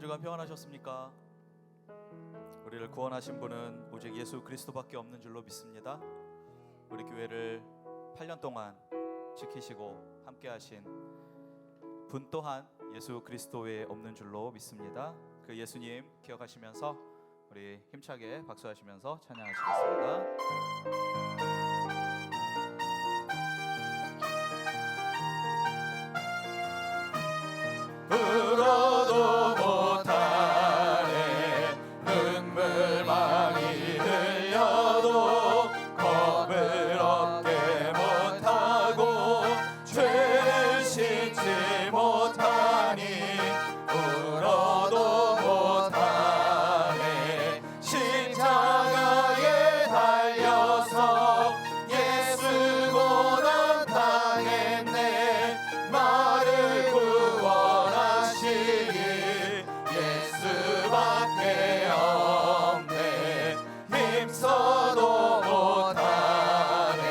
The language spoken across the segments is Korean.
주간 평안하셨습니까? 우리를 구원하신 분은 오직 예수 그리스도밖에 없는 줄로 믿습니다. 우리 교회를 8년 동안 지키시고 함께 하신 분 또한 예수 그리스도 외에 없는 줄로 믿습니다. 그 예수님 기억하시면서 우리 힘차게 박수하시면서 찬양하시겠습니다. 울어도 못하네 눈물 많이 흘려도 겁을 얻게 못하고 죄를 씻지 못하니 울어도 못하네 십자가에 달려서 예수 고난 당했네 나를 예수밖에 없네 힘써도 못하네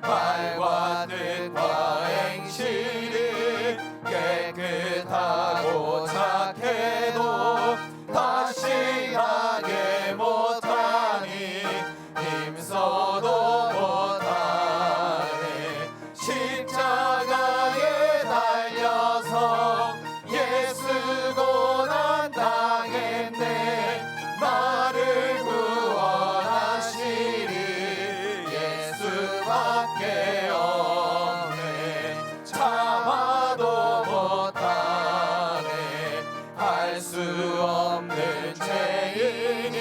말과 뜻과 행실이 깨끗하고 착해도 다시 하게 못하니 힘써도 못하네 십자가에 달려서 예수 고난 당했네 나를 구원하시리 예수밖에 없네 참아도 못하네 할 수 없는 죄인이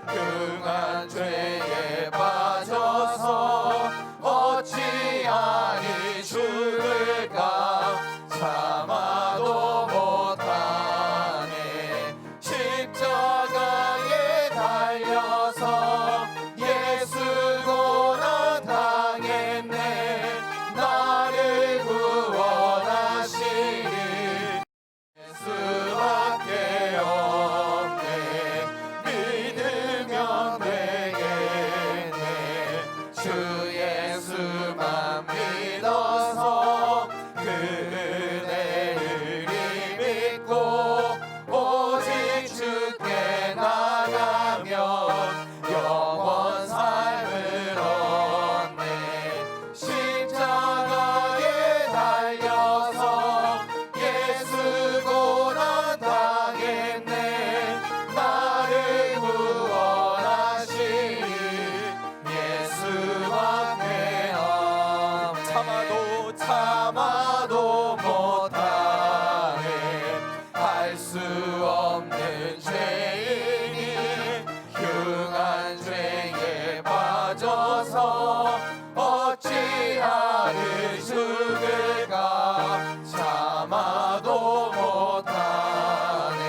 흥한 죄에 빠져서 어찌하니 죽을까 참아도 못하네 십자가에 달려서 예수 고난 당했네 나를 구원하시리 예수밖에 없네 믿으면 되겠네 주 예수만 믿어서 그 은혜를 믿고 오직 주께 나가면 영원 삶을 얻네 십자가에 달려서 예수 고난 당했네 나를 구원하시리 예수밖에 없네 참아도 못하네 할 수 없는 죄인이 흉한 죄에 빠져서 어찌하리 죽을까 참아도 못하네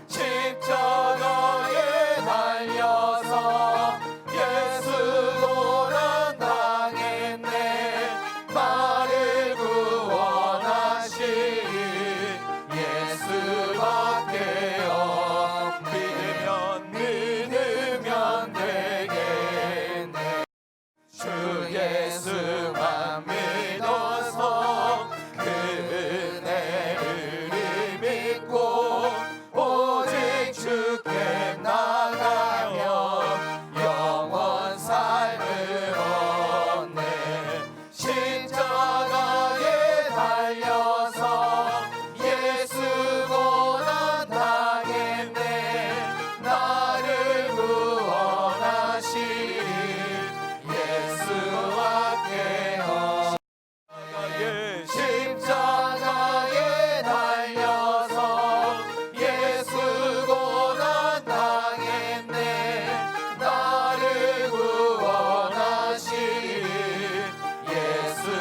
십자가에 달려서 예수 고난 당했네 나를 구원하시리 예수밖에 없네 믿으면 되겠네 주 예수만 믿어서 그 은혜를 믿고 오직 주께 나가면 영원 삶을 얻네 십자가에 달려서 예수 고난 당했네 나를 구원하시리 예수밖에 없네 십자가에 달려서 예수 고난 당했네 나를 구원하시리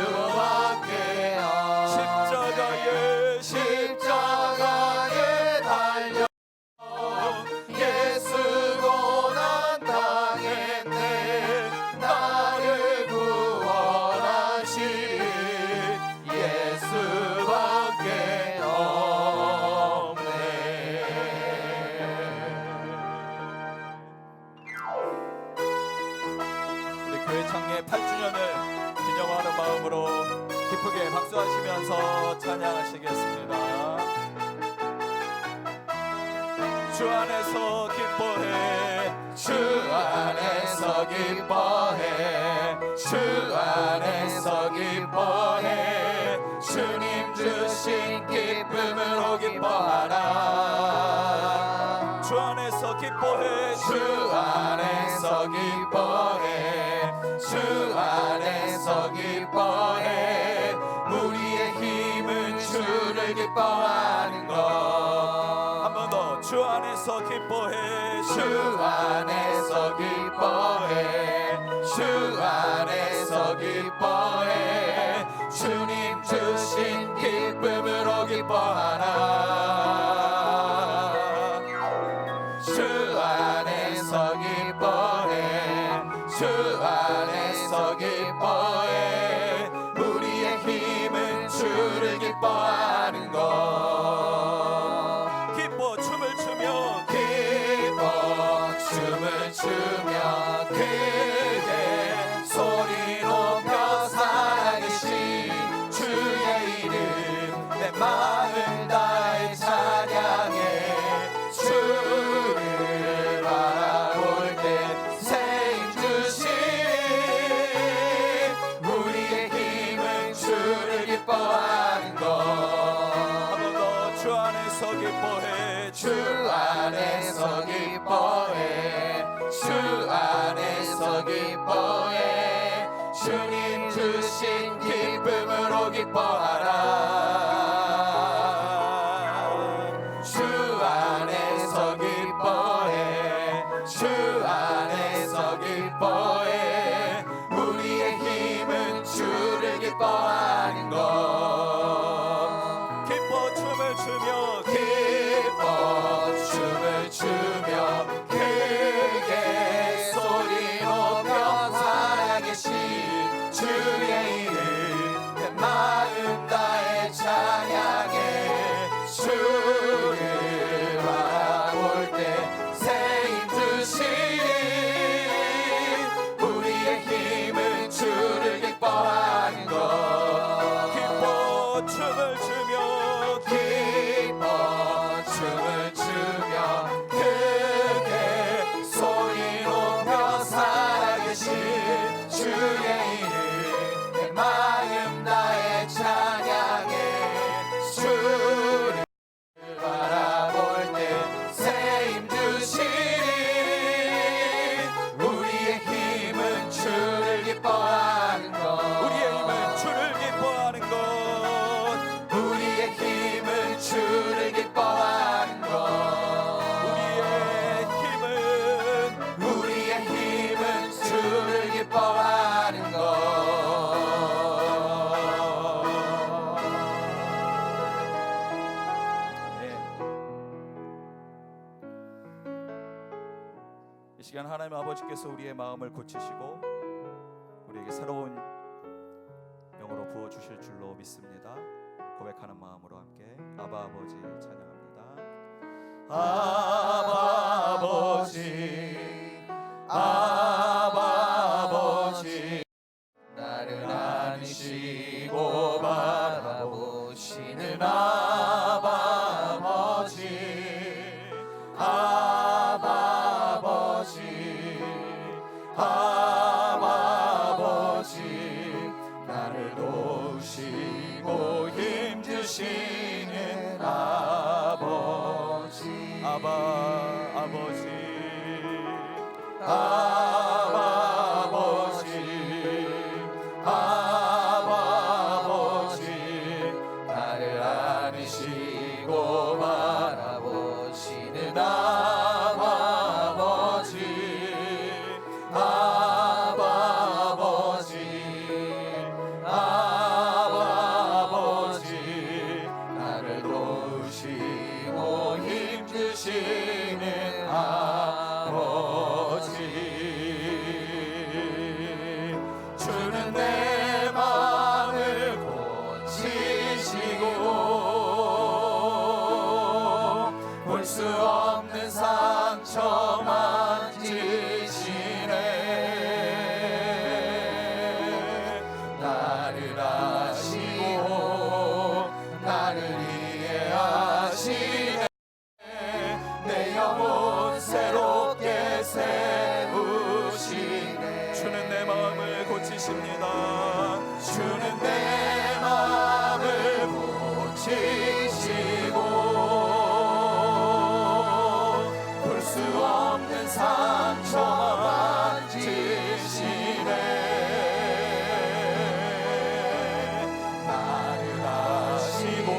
예수밖에 없네 십자가에 달려 예수 고난 당했네 나를 구원하시리 예수밖에 없네 우리 교회 창립 8주년을 기념하는 마음으로 기쁘게 박수하시면서 찬양하시겠습니다. 주 안에서 기뻐해 주 안에서 기뻐해 주 안에서 기뻐해 주님 주신 기쁨으로 기뻐하라 주 안에서 기뻐해 주 안에서 기뻐해 주 안에서 기뻐해 우리의 힘은 주를 기뻐하는 것 한 번 더 주 안에서 기뻐해 주 안에서 기뻐해 주 안에서 기뻐해 주님 주신 기쁨으로 기뻐하라 주 안에서 기뻐해 주 안에서 기뻐해 우리의 힘은 주를 기뻐하는 것 기뻐 춤을 추며 기뻐 춤을 추며 크게 소리 높여 살아계신 주의 이름 내 마음 다해 찬양해 주를 바라볼 때 새 힘 주시니 우리의 힘은 주를 기뻐하는 것 한 번 더 주 안에서 기뻐해 주 안에서 기뻐해 주 안에서 기뻐해 주님 주신 기쁨으로 기뻐하라 주 안에서 기뻐해 주 안에서 기뻐해 우리의 힘은 주를 기뻐하는 것 기뻐 춤을 추며 기뻐 춤을 추며 크게 소리 높여 살아계신 주의 이름 내 마음 다해 찬양해 주를 바라볼 때 새 힘 주시니 우리의 힘은 주를 기뻐하는 것 기뻐 춤을 추며 기뻐 춤을 추며 크게 소리 높여 살아계신 주의 이름 내 마음 다해 찬양해 주를 바라볼 때 새 힘 주시니 우리의 힘은 주를 기뻐하는 것 우리의 힘은 주를 기뻐하는 것 우리의 힘은 주를 기뻐하는 것 우리의 힘은 주를 기뻐하는 것 이 시간 하나님 아버지께서 우리의 마음을 고치시고 우리에게 새로운 영으로 부어주실 줄로 믿습니다. 고백하는 마음으로 함께 아바 아버지 찬양합니다. 아바 아버지 아바 아버지 나를 안으시고 바라보시는 아바 아버지 아바 아버지 아바 아버지 나를 도우시고 힘주시는 아버지 아바 아버지 아바 아버지 아바 아버지 나를 안으시고 바라보시는 아바 아버지 아바 아버지 아바 아버지 나를 도우시고 힘주시는 아버지 고치십니다. 주는 내 마음을 고치시고 볼 수 없는 상처 만지시네. 나를 아시고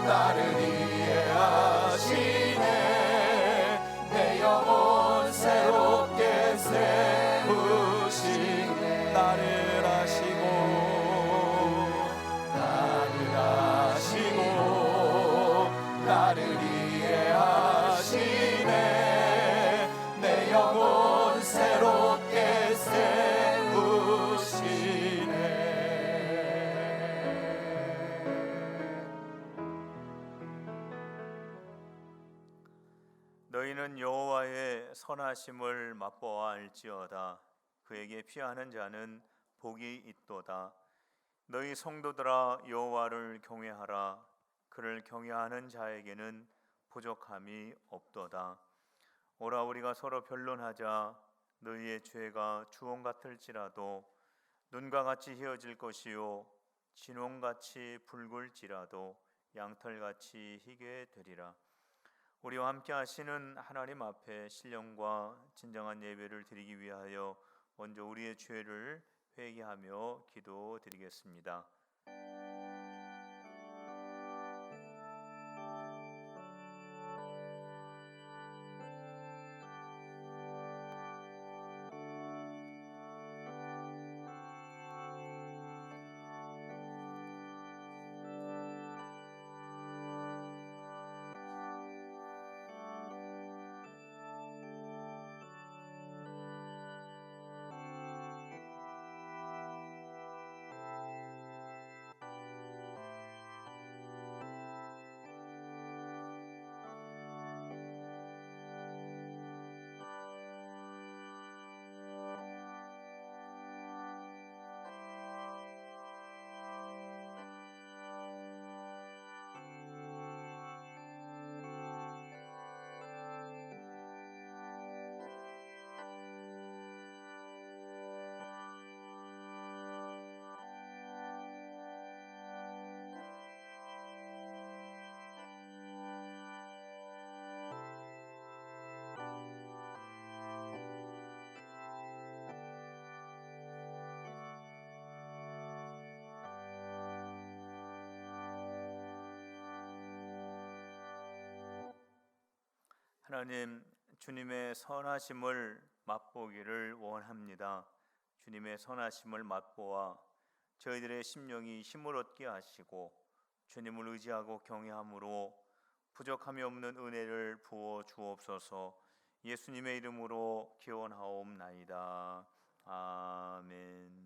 나를 이해하시네. 내 영혼 새롭게 세우시네. 나를 아시고 나를 이해하시네. 내 영혼 새롭게 세우시네. 너희는 여호와의 선하심을 맛보아 알지어다. 그에게 피하는 자는 복이 있도다. 너희 성도들아 여호와를 경외하라. 그를 경외하는 자에게는 부족함이 없도다. 오라 우리가 서로 변론하자. 너희의 죄가 주홍 같을지라도 눈과 같이 희어질 것이요 진홍같이 붉을지라도 양털같이 희게 되리라. 우리와 함께 하시는 하나님 앞에 신령과 진정한 예배를 드리기 위하여 먼저 우리의 죄를 회개하며 기도드리겠습니다. 하나님, 주님의 선하심을 맛보기를 원합니다. 주님의 선하심을 맛보아 저희들의 심령이 힘을 얻게 하시고 주님을 의지하고 경외함으로 부족함이 없는 은혜를 부어 주옵소서. 예수님의 이름으로 기원하옵나이다. 아멘.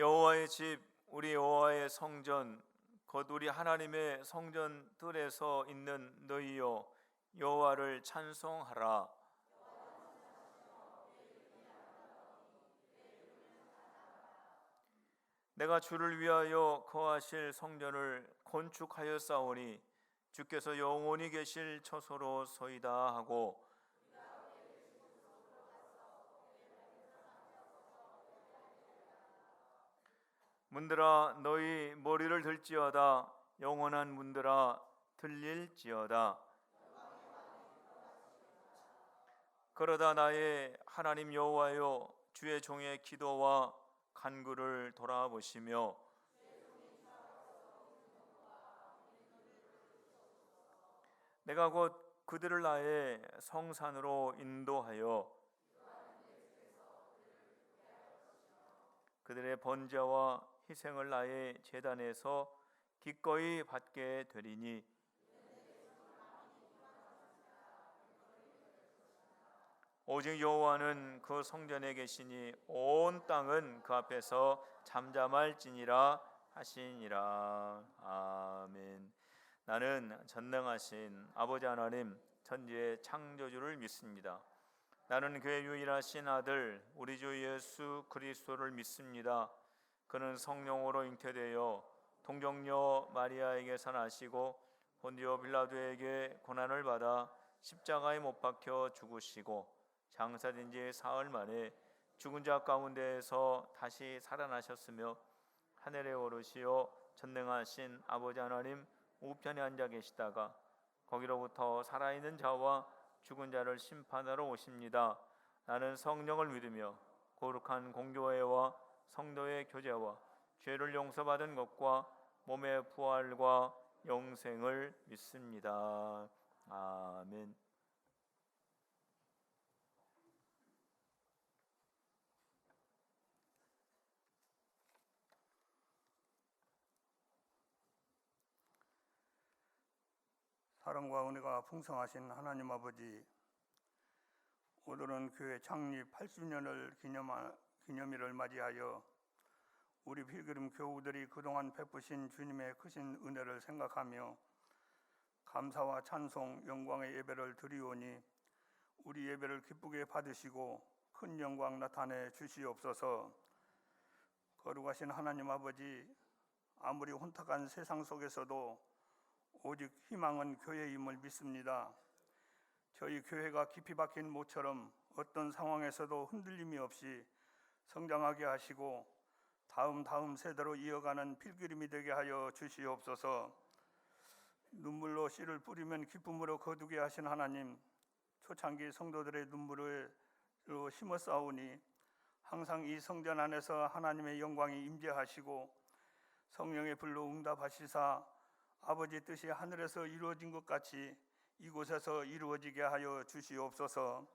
여호와의 집, 우리 여호와의 성전, 곧 우리 하나님의 성전 뜰에서 있는 너희여, 여호와를 찬송하라. 내가 주를 위하여 거하실 성전을 건축하였사오니 주께서 영원히 계실 처소로 서이다 하고, 문들아 너희 머리를 들지어다. 영원한 문들아 들릴지어다. 그러다 나의 하나님 여호와여, 주의 종의 기도와 간구를 돌아보시며 내가 곧 그들을 나의 성산으로 인도하여 그들의 번제와 희생을 나의 제단에서 기꺼이 받게 되리니, 오직 여호와는 그 성전에 계시니 온 땅은 그 앞에서 잠잠할지니라 하시니라. 아멘. 나는 전능하신 아버지 하나님, 천지의 창조주를 믿습니다. 나는 그의 유일하신 아들 우리 주 예수 그리스도를 믿습니다. 그는 성령으로 잉태되어 동정녀 마리아에게서 나시고 본디오 빌라도에게 고난을 받아 십자가에 못 박혀 죽으시고 장사된 지 사흘 만에 죽은 자 가운데에서 다시 살아나셨으며 하늘에 오르시어 전능하신 아버지 하나님 우편에 앉아 계시다가 거기로부터 살아있는 자와 죽은 자를 심판하러 오십니다. 나는 성령을 믿으며 거룩한 공교회와 성도의 교제와 죄를 용서받은 것과 몸의 부활과 영생을 믿습니다. 아멘. 사랑과 은혜가 풍성하신 하나님 아버지, 오늘은 교회 창립 80년을 기념일을 맞이하여 우리 필그림 교우들이 그동안 베푸신 주님의 크신 은혜를 생각하며 감사와 찬송, 영광의 예배를 드리오니 우리 예배를 기쁘게 받으시고 큰 영광 나타내 주시옵소서. 거룩하신 하나님 아버지, 아무리 혼탁한 세상 속에서도 오직 희망은 교회임을 믿습니다. 저희 교회가 깊이 박힌 모처럼 어떤 상황에서도 흔들림이 없이 성장하게 하시고 다음 세대로 이어가는 필그림이 되게 하여 주시옵소서. 눈물로 씨를 뿌리면 기쁨으로 거두게 하신 하나님, 초창기 성도들의 눈물로 심었사오니 항상 이 성전 안에서 하나님의 영광이 임재하시고 성령의 불로 응답하시사 아버지 뜻이 하늘에서 이루어진 것 같이 이곳에서 이루어지게 하여 주시옵소서.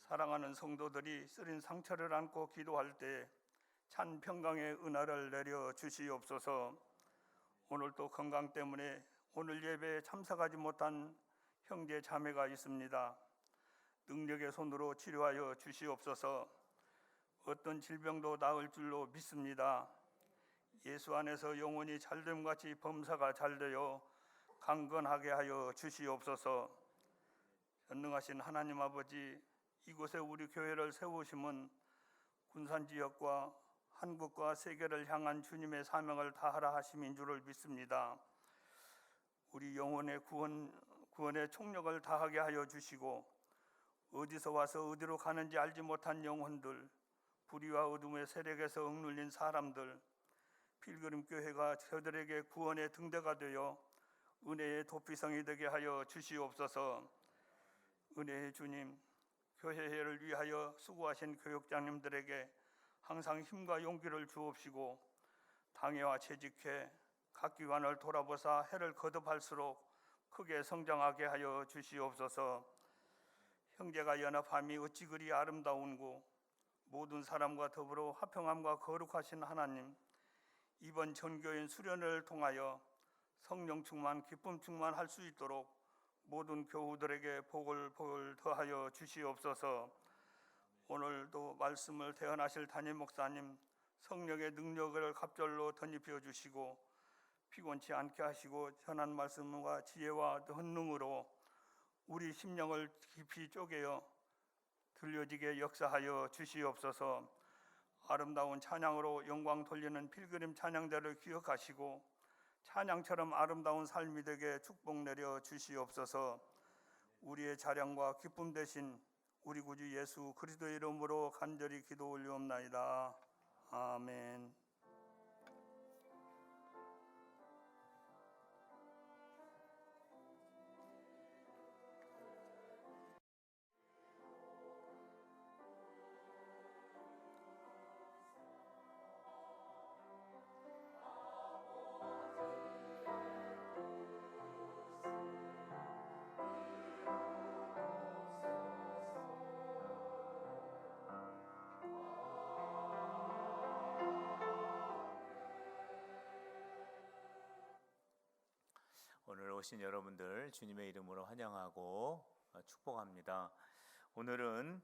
사랑하는 성도들이 쓰린 상처를 안고 기도할 때 찬 평강의 은혜를 내려 주시옵소서. 오늘도 건강 때문에 오늘 예배에 참석하지 못한 형제 자매가 있습니다. 능력의 손으로 치료하여 주시옵소서. 어떤 질병도 나을 줄로 믿습니다. 예수 안에서 영혼이 잘됨같이 범사가 잘되어 강건하게 하여 주시옵소서. 전능하신 하나님 아버지, 이곳에 우리 교회를 세우심은 군산지역과 한국과 세계를 향한 주님의 사명을 다하라 하심인 줄을 믿습니다. 우리 영혼의 구원의 총력을 다하게 하여 주시고 어디서 와서 어디로 가는지 알지 못한 영혼들, 불의와 어둠의 세력에서 억눌린 사람들, 필그림 교회가 저들에게 구원의 등대가 되어 은혜의 도피성이 되게 하여 주시옵소서. 은혜의 주님, 교회를 위하여 수고하신 교육장님들에게 항상 힘과 용기를 주옵시고 당회와 재직회 각 기관을 돌아보사 해를 거듭할수록 크게 성장하게 하여 주시옵소서. 형제가 연합함이 어찌 그리 아름다운고 모든 사람과 더불어 화평함과 거룩하신 하나님, 이번 전교인 수련회를 통하여 성령 충만, 기쁨 충만할 수 있도록 모든 교우들에게 복을 더하여 주시옵소서. 오늘도 말씀을 대언하실 담임 목사님, 성령의 능력을 갑절로 덧입혀 주시고 피곤치 않게 하시고 전한 말씀과 지혜와 권능으로 우리 심령을 깊이 쪼개어 들려지게 역사하여 주시옵소서. 아름다운 찬양으로 영광 돌리는 필그림 찬양대를 기억하시고 찬양처럼 아름다운 삶이 되게 축복 내려 주시옵소서. 우리의 자랑과 기쁨 되신 우리 구주 예수 그리스도의 이름으로 간절히 기도 올리옵나이다. 아멘. 오늘 오신 여러분들 주님의 이름으로 환영하고 축복합니다. 오늘은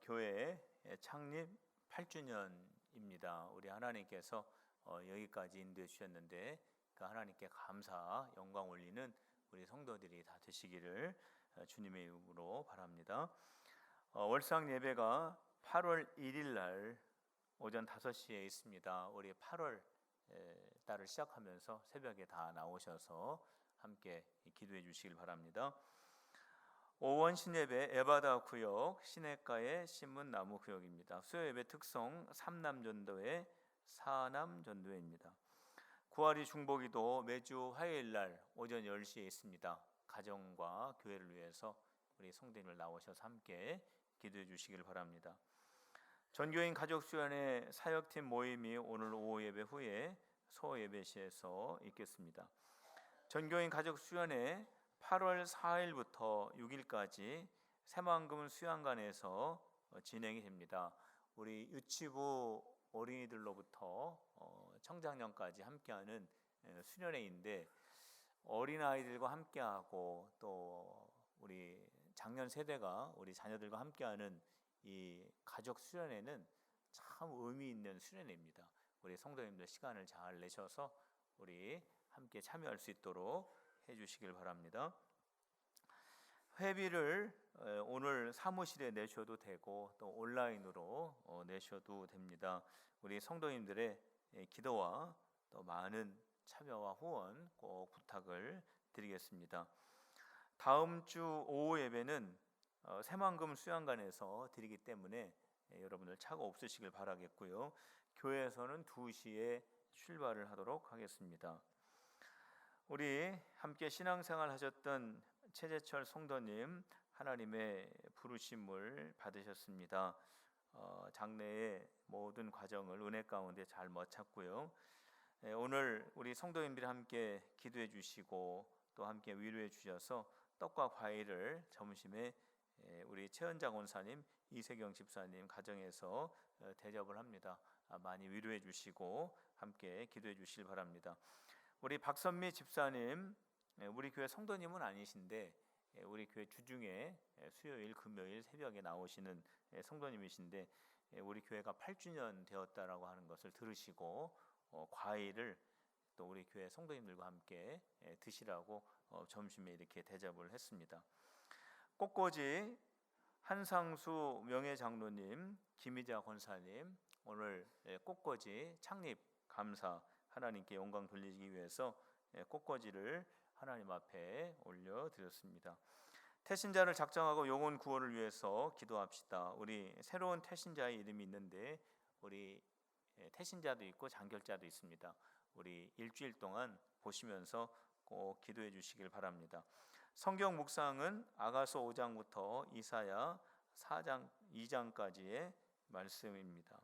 교회 창립 8주년입니다. 우리 하나님께서 여기까지 인도해 주셨는데 그 하나님께 감사, 영광 올리는 우리 성도들이 다 되시기를 주님의 이름으로 바랍니다. 월상 예배가 8월 1일 날 오전 5시에 있습니다. 우리 8월 달을 시작하면서 새벽에 다 나오셔서 함께 기도해 주시길 바랍니다. 오원 신예배 에바다 구역 시내가의 신문나무 구역입니다. 수요예배 특성 3남전도회 4남전도회입니다. 구하리 중보기도 매주 화요일날 오전 10시에 있습니다. 가정과 교회를 위해서 우리 성도님들 나오셔서 함께 기도해 주시길 바랍니다. 전교인 가족수련회 사역팀 모임이 오늘 오후 예배 후에 소예배시에서 있겠습니다. 전교인 가족수련회 8월 4일부터 6일까지 새만금 수양관에서 진행이 됩니다. 우리 유치부 어린이들로부터 청장년까지 함께하는 수련회인데 어린아이들과 함께하고 또 우리 장년 세대가 우리 자녀들과 함께하는 이 가족 수련회는 참 의미 있는 수련회입니다. 우리 성도님들 시간을 잘 내셔서 우리 함께 참여할 수 있도록 해주시길 바랍니다. 회비를 오늘 사무실에 내셔도 되고 또 온라인으로 내셔도 됩니다. 우리 성도님들의 기도와 또 많은 참여와 후원 꼭 부탁을 드리겠습니다. 다음 주 오후 예배는 새만금 수양관에서 드리기 때문에 여러분들 차가 없으시길 바라겠고요. 교회에서는 2시에 출발을 하도록 하겠습니다. 우리 함께 신앙생활 하셨던 최재철 성도님 하나님의 부르심을 받으셨습니다. 장래의 모든 과정을 은혜 가운데 잘 멋찼고요. 오늘 우리 성도님들이 함께 기도해 주시고 또 함께 위로해 주셔서 떡과 과일을 점심에 우리 최은자 권사님, 이세경 집사님 가정에서 대접을 합니다. 많이 위로해 주시고 함께 기도해 주시길 바랍니다. 우리 박선미 집사님, 우리 교회 성도님은 아니신데 우리 교회 주중에 수요일, 금요일 새벽에 나오시는 성도님이신데 우리 교회가 8주년 되었다라고 하는 것을 들으시고 과일을 또 우리 교회 성도님들과 함께 드시라고 점심에 이렇게 대접을 했습니다. 꽃꽂이 한상수 명예장로님, 김희자 권사님 오늘 꽃꽂이 창립 감사 하나님께 영광 돌리기 위해서 꽃꽂이를 하나님 앞에 올려드렸습니다. 태신자를 작정하고 영혼 구원을 위해서 기도합시다. 우리 새로운 태신자의 이름이 있는데 우리 태신자도 있고 장결자도 있습니다. 우리 일주일 동안 보시면서 꼭 기도해 주시길 바랍니다. 성경 묵상은 아가서 5장부터 이사야 4장 2장까지의 말씀입니다.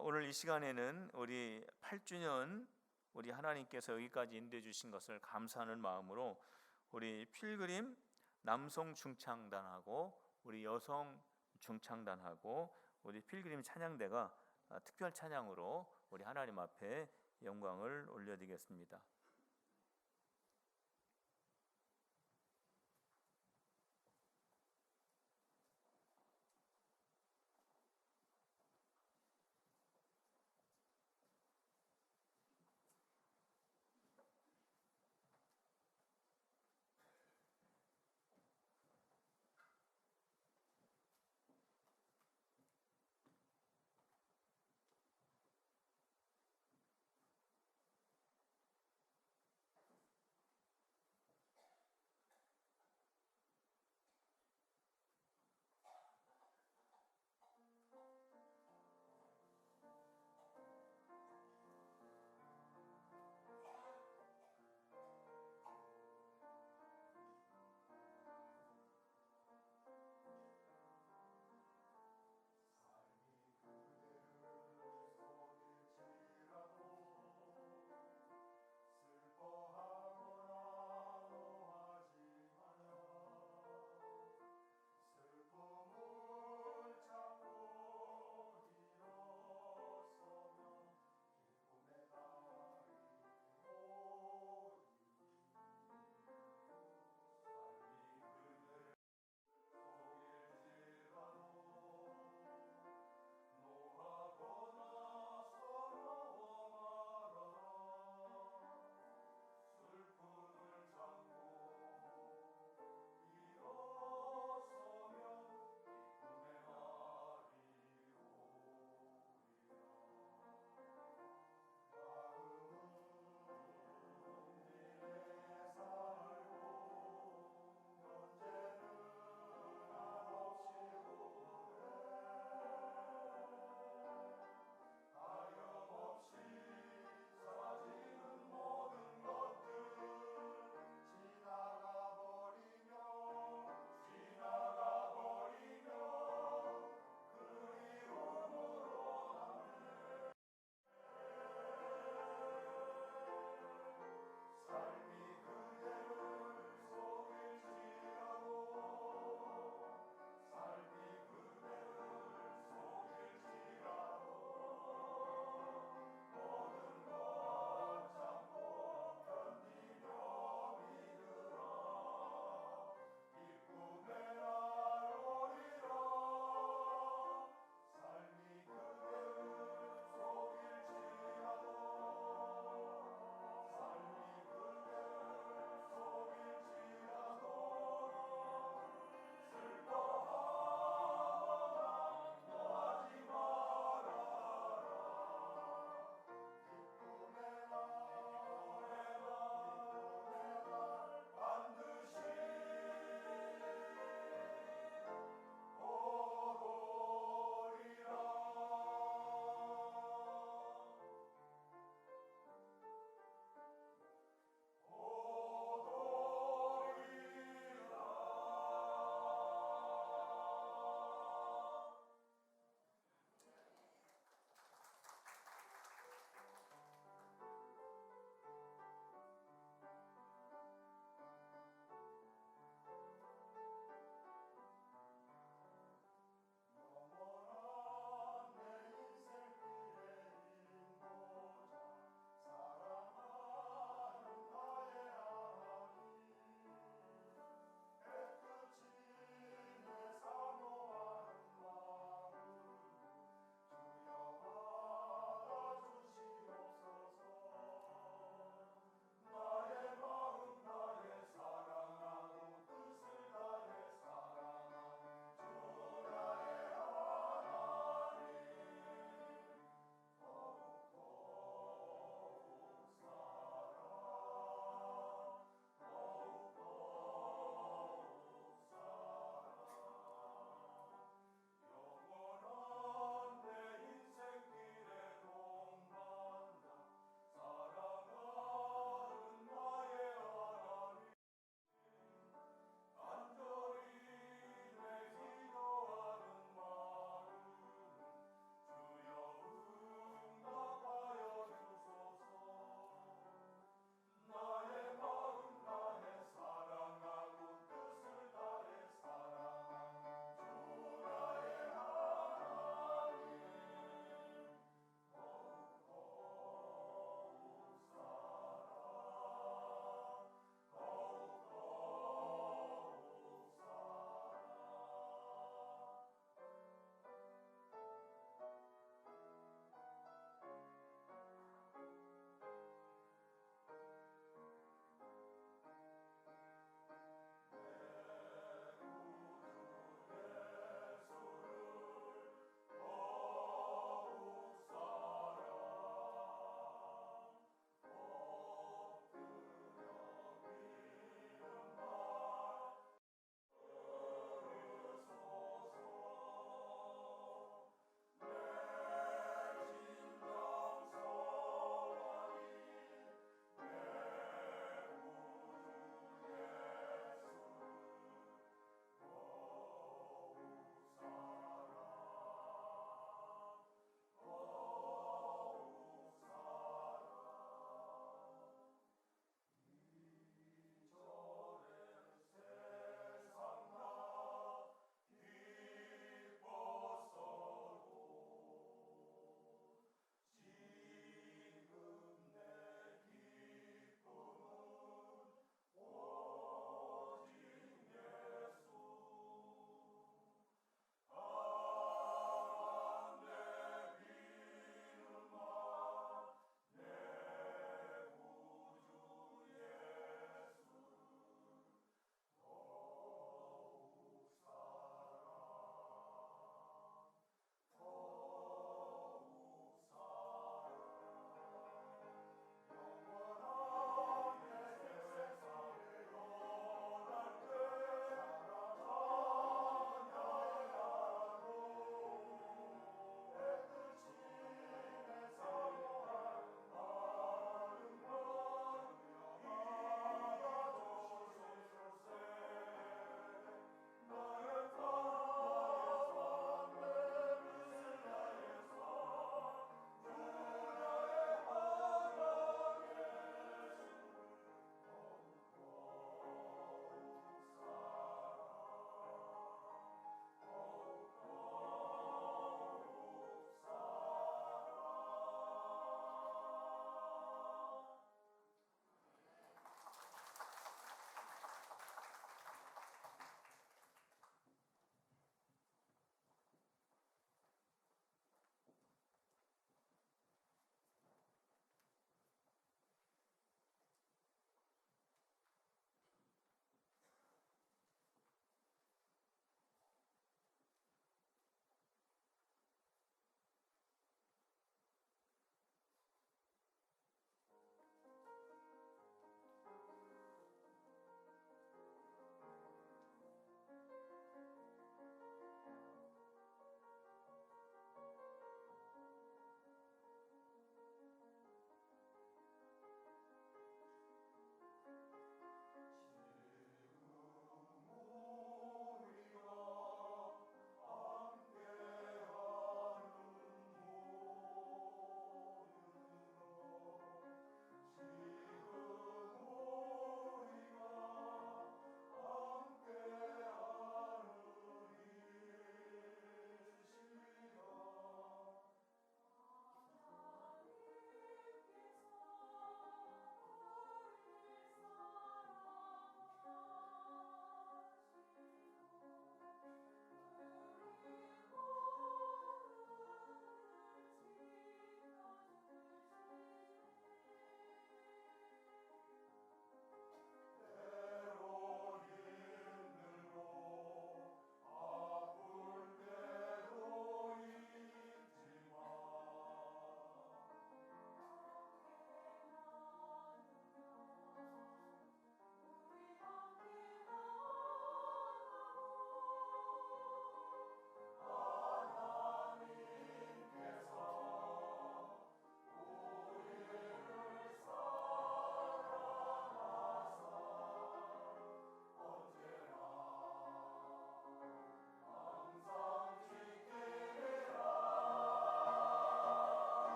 오늘 이 시간에는 우리 8주년 우리 하나님께서 여기까지 인도해 주신 것을 감사하는 마음으로 우리 필그림 남성 중창단하고 우리 여성 중창단하고 우리 필그림 찬양대가 특별 찬양으로 우리 하나님 앞에 영광을 올려드리겠습니다.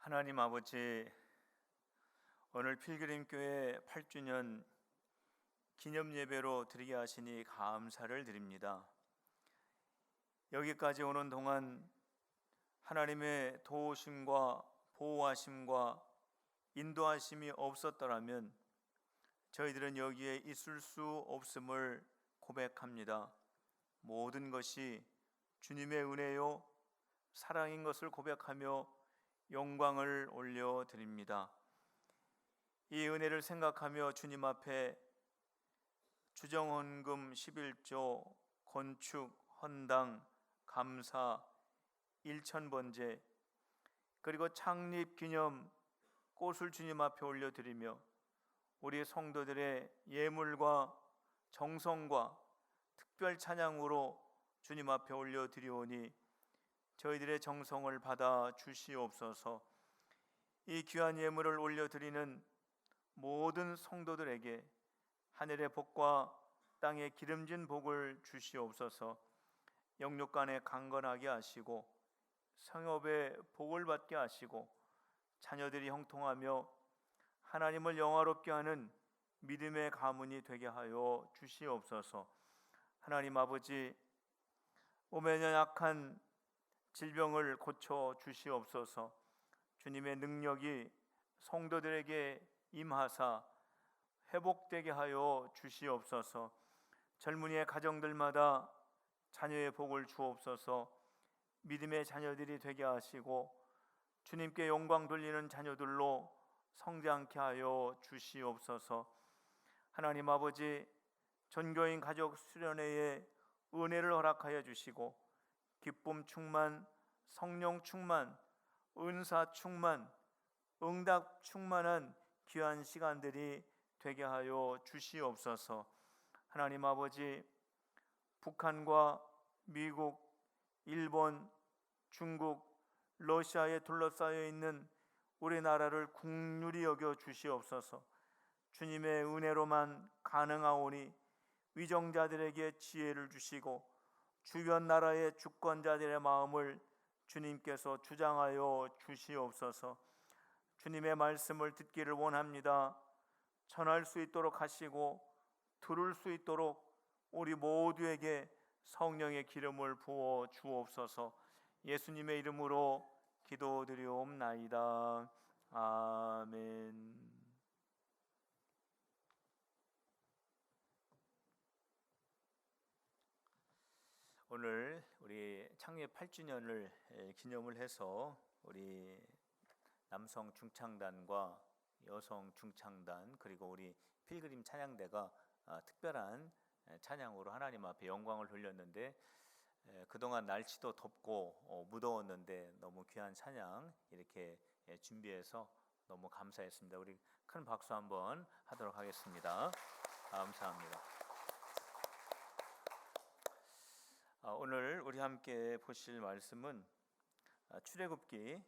하나님 아버지, 오늘 필그림교회 8주년 기념 예배로 드리게 하시니 감사를 드립니다. 여기까지 오는 동안 하나님의 도우심과 보호하심과 인도하심이 없었더라면 저희들은 여기에 있을 수 없음을 고백합니다. 모든 것이 주님의 은혜요 사랑인 것을 고백하며 영광을 올려드립니다. 이 은혜를 생각하며 주님 앞에 주정헌금 11조, 건축, 헌당, 감사, 1000번제, 그리고 창립기념 꽃을 주님 앞에 올려드리며 우리 성도들의 예물과 정성과 특별 찬양으로 주님 앞에 올려드리오니 저희들의 정성을 받아 주시옵소서. 이 귀한 예물을 올려드리는 모든 성도들에게 하늘의 복과 땅의 기름진 복을 주시옵소서. 영육간에 강건하게 하시고 성업에 복을 받게 하시고 자녀들이 형통하며 하나님을 영화롭게 하는 믿음의 가문이 되게 하여 주시옵소서. 하나님 아버지, 오매년 약한 질병을 고쳐 주시옵소서. 주님의 능력이 성도들에게 임하사 회복되게 하여 주시옵소서. 젊은이의 가정들마다 자녀의 복을 주옵소서. 믿음의 자녀들이 되게 하시고 주님께 영광 돌리는 자녀들로 성장케 하여 주시옵소서. 하나님 아버지, 전교인 가족 수련회에 은혜를 허락하여 주시고 기쁨 충만, 성령 충만, 은사 충만, 응답 충만한 귀한 시간들이 되게 하여 주시옵소서. 하나님 아버지, 북한과 미국, 일본, 중국, 러시아에 둘러싸여 있는 우리나라를 국률이 여겨 주시옵소서. 주님의 은혜로만 가능하오니 위정자들에게 지혜를 주시고 주변 나라의 주권자들의 마음을 주님께서 주장하여 주시옵소서. 주님의 말씀을 듣기를 원합니다. 전할 수 있도록 하시고 들을 수 있도록 우리 모두에게 성령의 기름을 부어 주옵소서. 예수님의 이름으로 기도드리옵나이다. 아멘. 오늘 우리 창립 8주년을 기념을 해서 우리 남성 중창단과 여성 중창단 그리고 우리 필그림 찬양대가 특별한 찬양으로 하나님 앞에 영광을 돌렸는데, 그동안 날씨도 덥고 무더웠는데 너무 귀한 찬양 이렇게 준비해서 너무 감사했습니다. 우리 큰 박수 한번 하도록 하겠습니다. 감사합니다. 오늘 우리 함께 보실 말씀은 출애굽기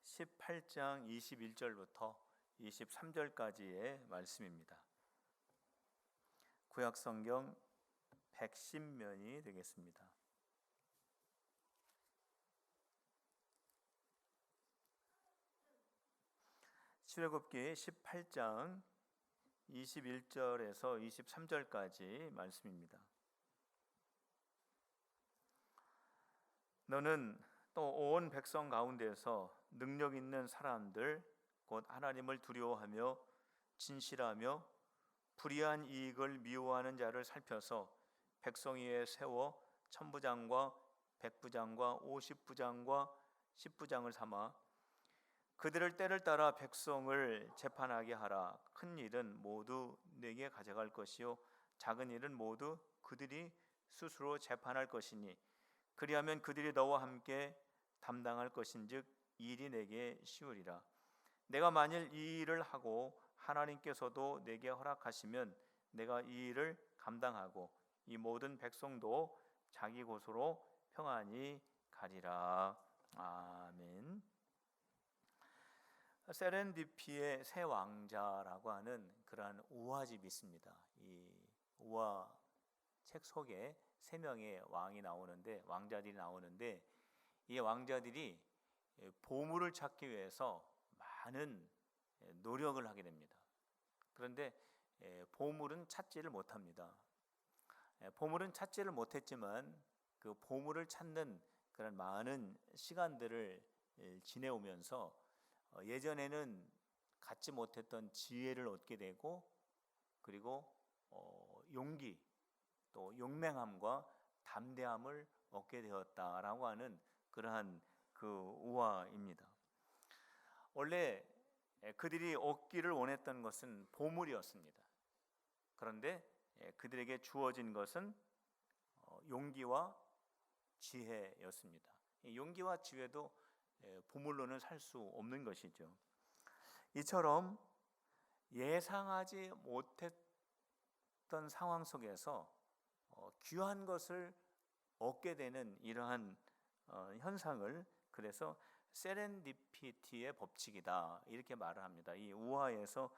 18장 21절부터 23절까지의 말씀입니다. 구약성경 110면이 되겠습니다. 출애굽기 18장 21절에서 23절까지 말씀입니다. 너는 또 온 백성 가운데서 능력 있는 사람들 곧 하나님을 두려워하며 진실하며 불의한 이익을 미워하는 자를 살펴서 백성 위에 세워 천부장과 백부장과 50부장과 10부장을 삼아 그들을 때를 따라 백성을 재판하게 하라. 큰 일은 모두 내게 가져갈 것이요 작은 일은 모두 그들이 스스로 재판할 것이니 그리하면 그들이 너와 함께 담당할 것인즉 이 일이 내게 쉬우리라. 내가 만일 이 일을 하고 하나님께서도 내게 허락하시면 내가 이 일을 감당하고 이 모든 백성도 자기 곳으로 평안히 가리라. 아멘. 세렌디피의 새 왕자라고 하는 그러한 우화집이 있습니다. 이 우화 책 속에 3명의 왕이 나오는데 왕자들이 나오는데 이 왕자들이 보물을 찾기 위해서 많은 노력을 하게 됩니다. 그런데 보물은 찾지를 못합니다. 보물은 찾지를 못했지만 그 보물을 찾는 그런 많은 시간들을 지내오면서 예전에는 갖지 못했던 지혜를 얻게 되고, 그리고 용기, 또 용맹함과 담대함을 얻게 되었다라고 하는 그러한 그 우화입니다. 원래 그들이 얻기를 원했던 것은 보물이었습니다. 그런데 그들에게 주어진 것은 용기와 지혜였습니다. 용기와 지혜도 보물로는 살 수 없는 것이죠. 이처럼 예상하지 못했던 상황 속에서 귀한 것을 얻게 되는 이러한 현상을 그래서 세렌디피티의 법칙이다 이렇게 말을 합니다. 이 우화에서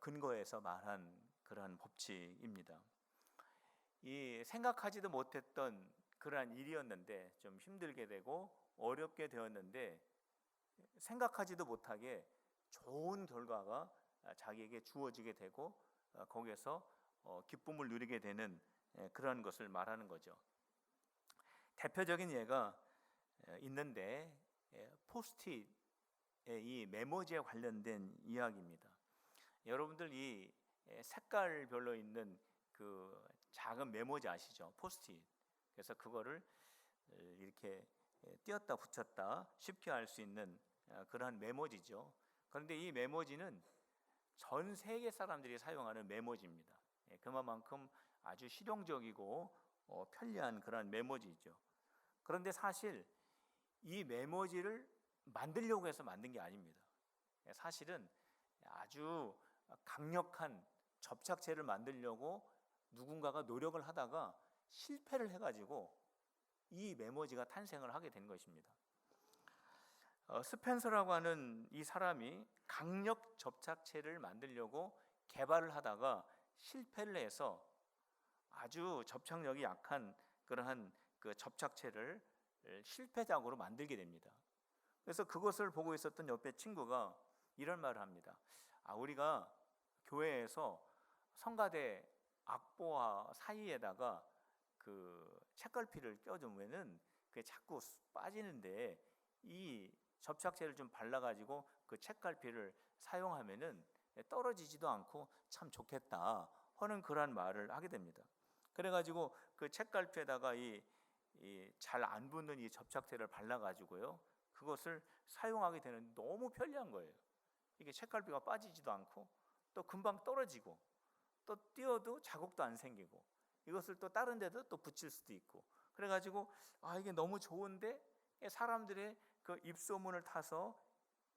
근거해서 말한 그러한 법칙입니다. 이 생각하지도 못했던 그러한 일이었는데 좀 힘들게 되고 어렵게 되었는데 생각하지도 못하게 좋은 결과가 자기에게 주어지게 되고 거기에서 기쁨을 누리게 되는 그러한 것을 말하는 거죠. 대표적인 예가 있는데 포스트잇의 이 메모지에 관련된 이야기입니다. 여러분들 이 색깔별로 있는 그 작은 메모지 아시죠? 포스트잇. 그래서 그거를 이렇게 띄었다 붙였다 쉽게 할 수 있는 그러한 메모지죠. 그런데 이 메모지는 전 세계 사람들이 사용하는 메모지입니다. 그만큼 아주 실용적이고 편리한 그런 메모지죠. 그런데 사실 이 메모지를 만들려고 해서 만든 게 아닙니다. 사실은 아주 강력한 접착제를 만들려고 누군가가 노력을 하다가 실패를 해가지고 이 메모지가 탄생을 하게 된 것입니다. 스펜서라고 하는 이 사람이 강력 접착제를 만들려고 개발을 하다가 실패를 해서 아주 접착력이 약한 그러한 그 접착제를 실패작으로 만들게 됩니다. 그래서 그것을 보고 있었던 옆에 친구가 이런 말을 합니다. 우리가 교회에서 성가대 악보와 사이에다가 그 책갈피를 껴주면은 그게 자꾸 빠지는데 이 접착제를 좀 발라가지고 그 책갈피를 사용하면은 떨어지지도 않고 참 좋겠다 하는 그런 말을 하게 됩니다. 그래가지고 그 책갈피에다가 이 잘 안 붙는 이 접착제를 발라가지고요 그것을 사용하게 되는 너무 편리한 거예요. 이게 책갈피가 빠지지도 않고 또 금방 떨어지고 또 띄어도 자국도 안 생기고 이것을 또 다른 데도 또 붙일 수도 있고 그래가지고 이게 너무 좋은데 사람들의 그 입소문을 타서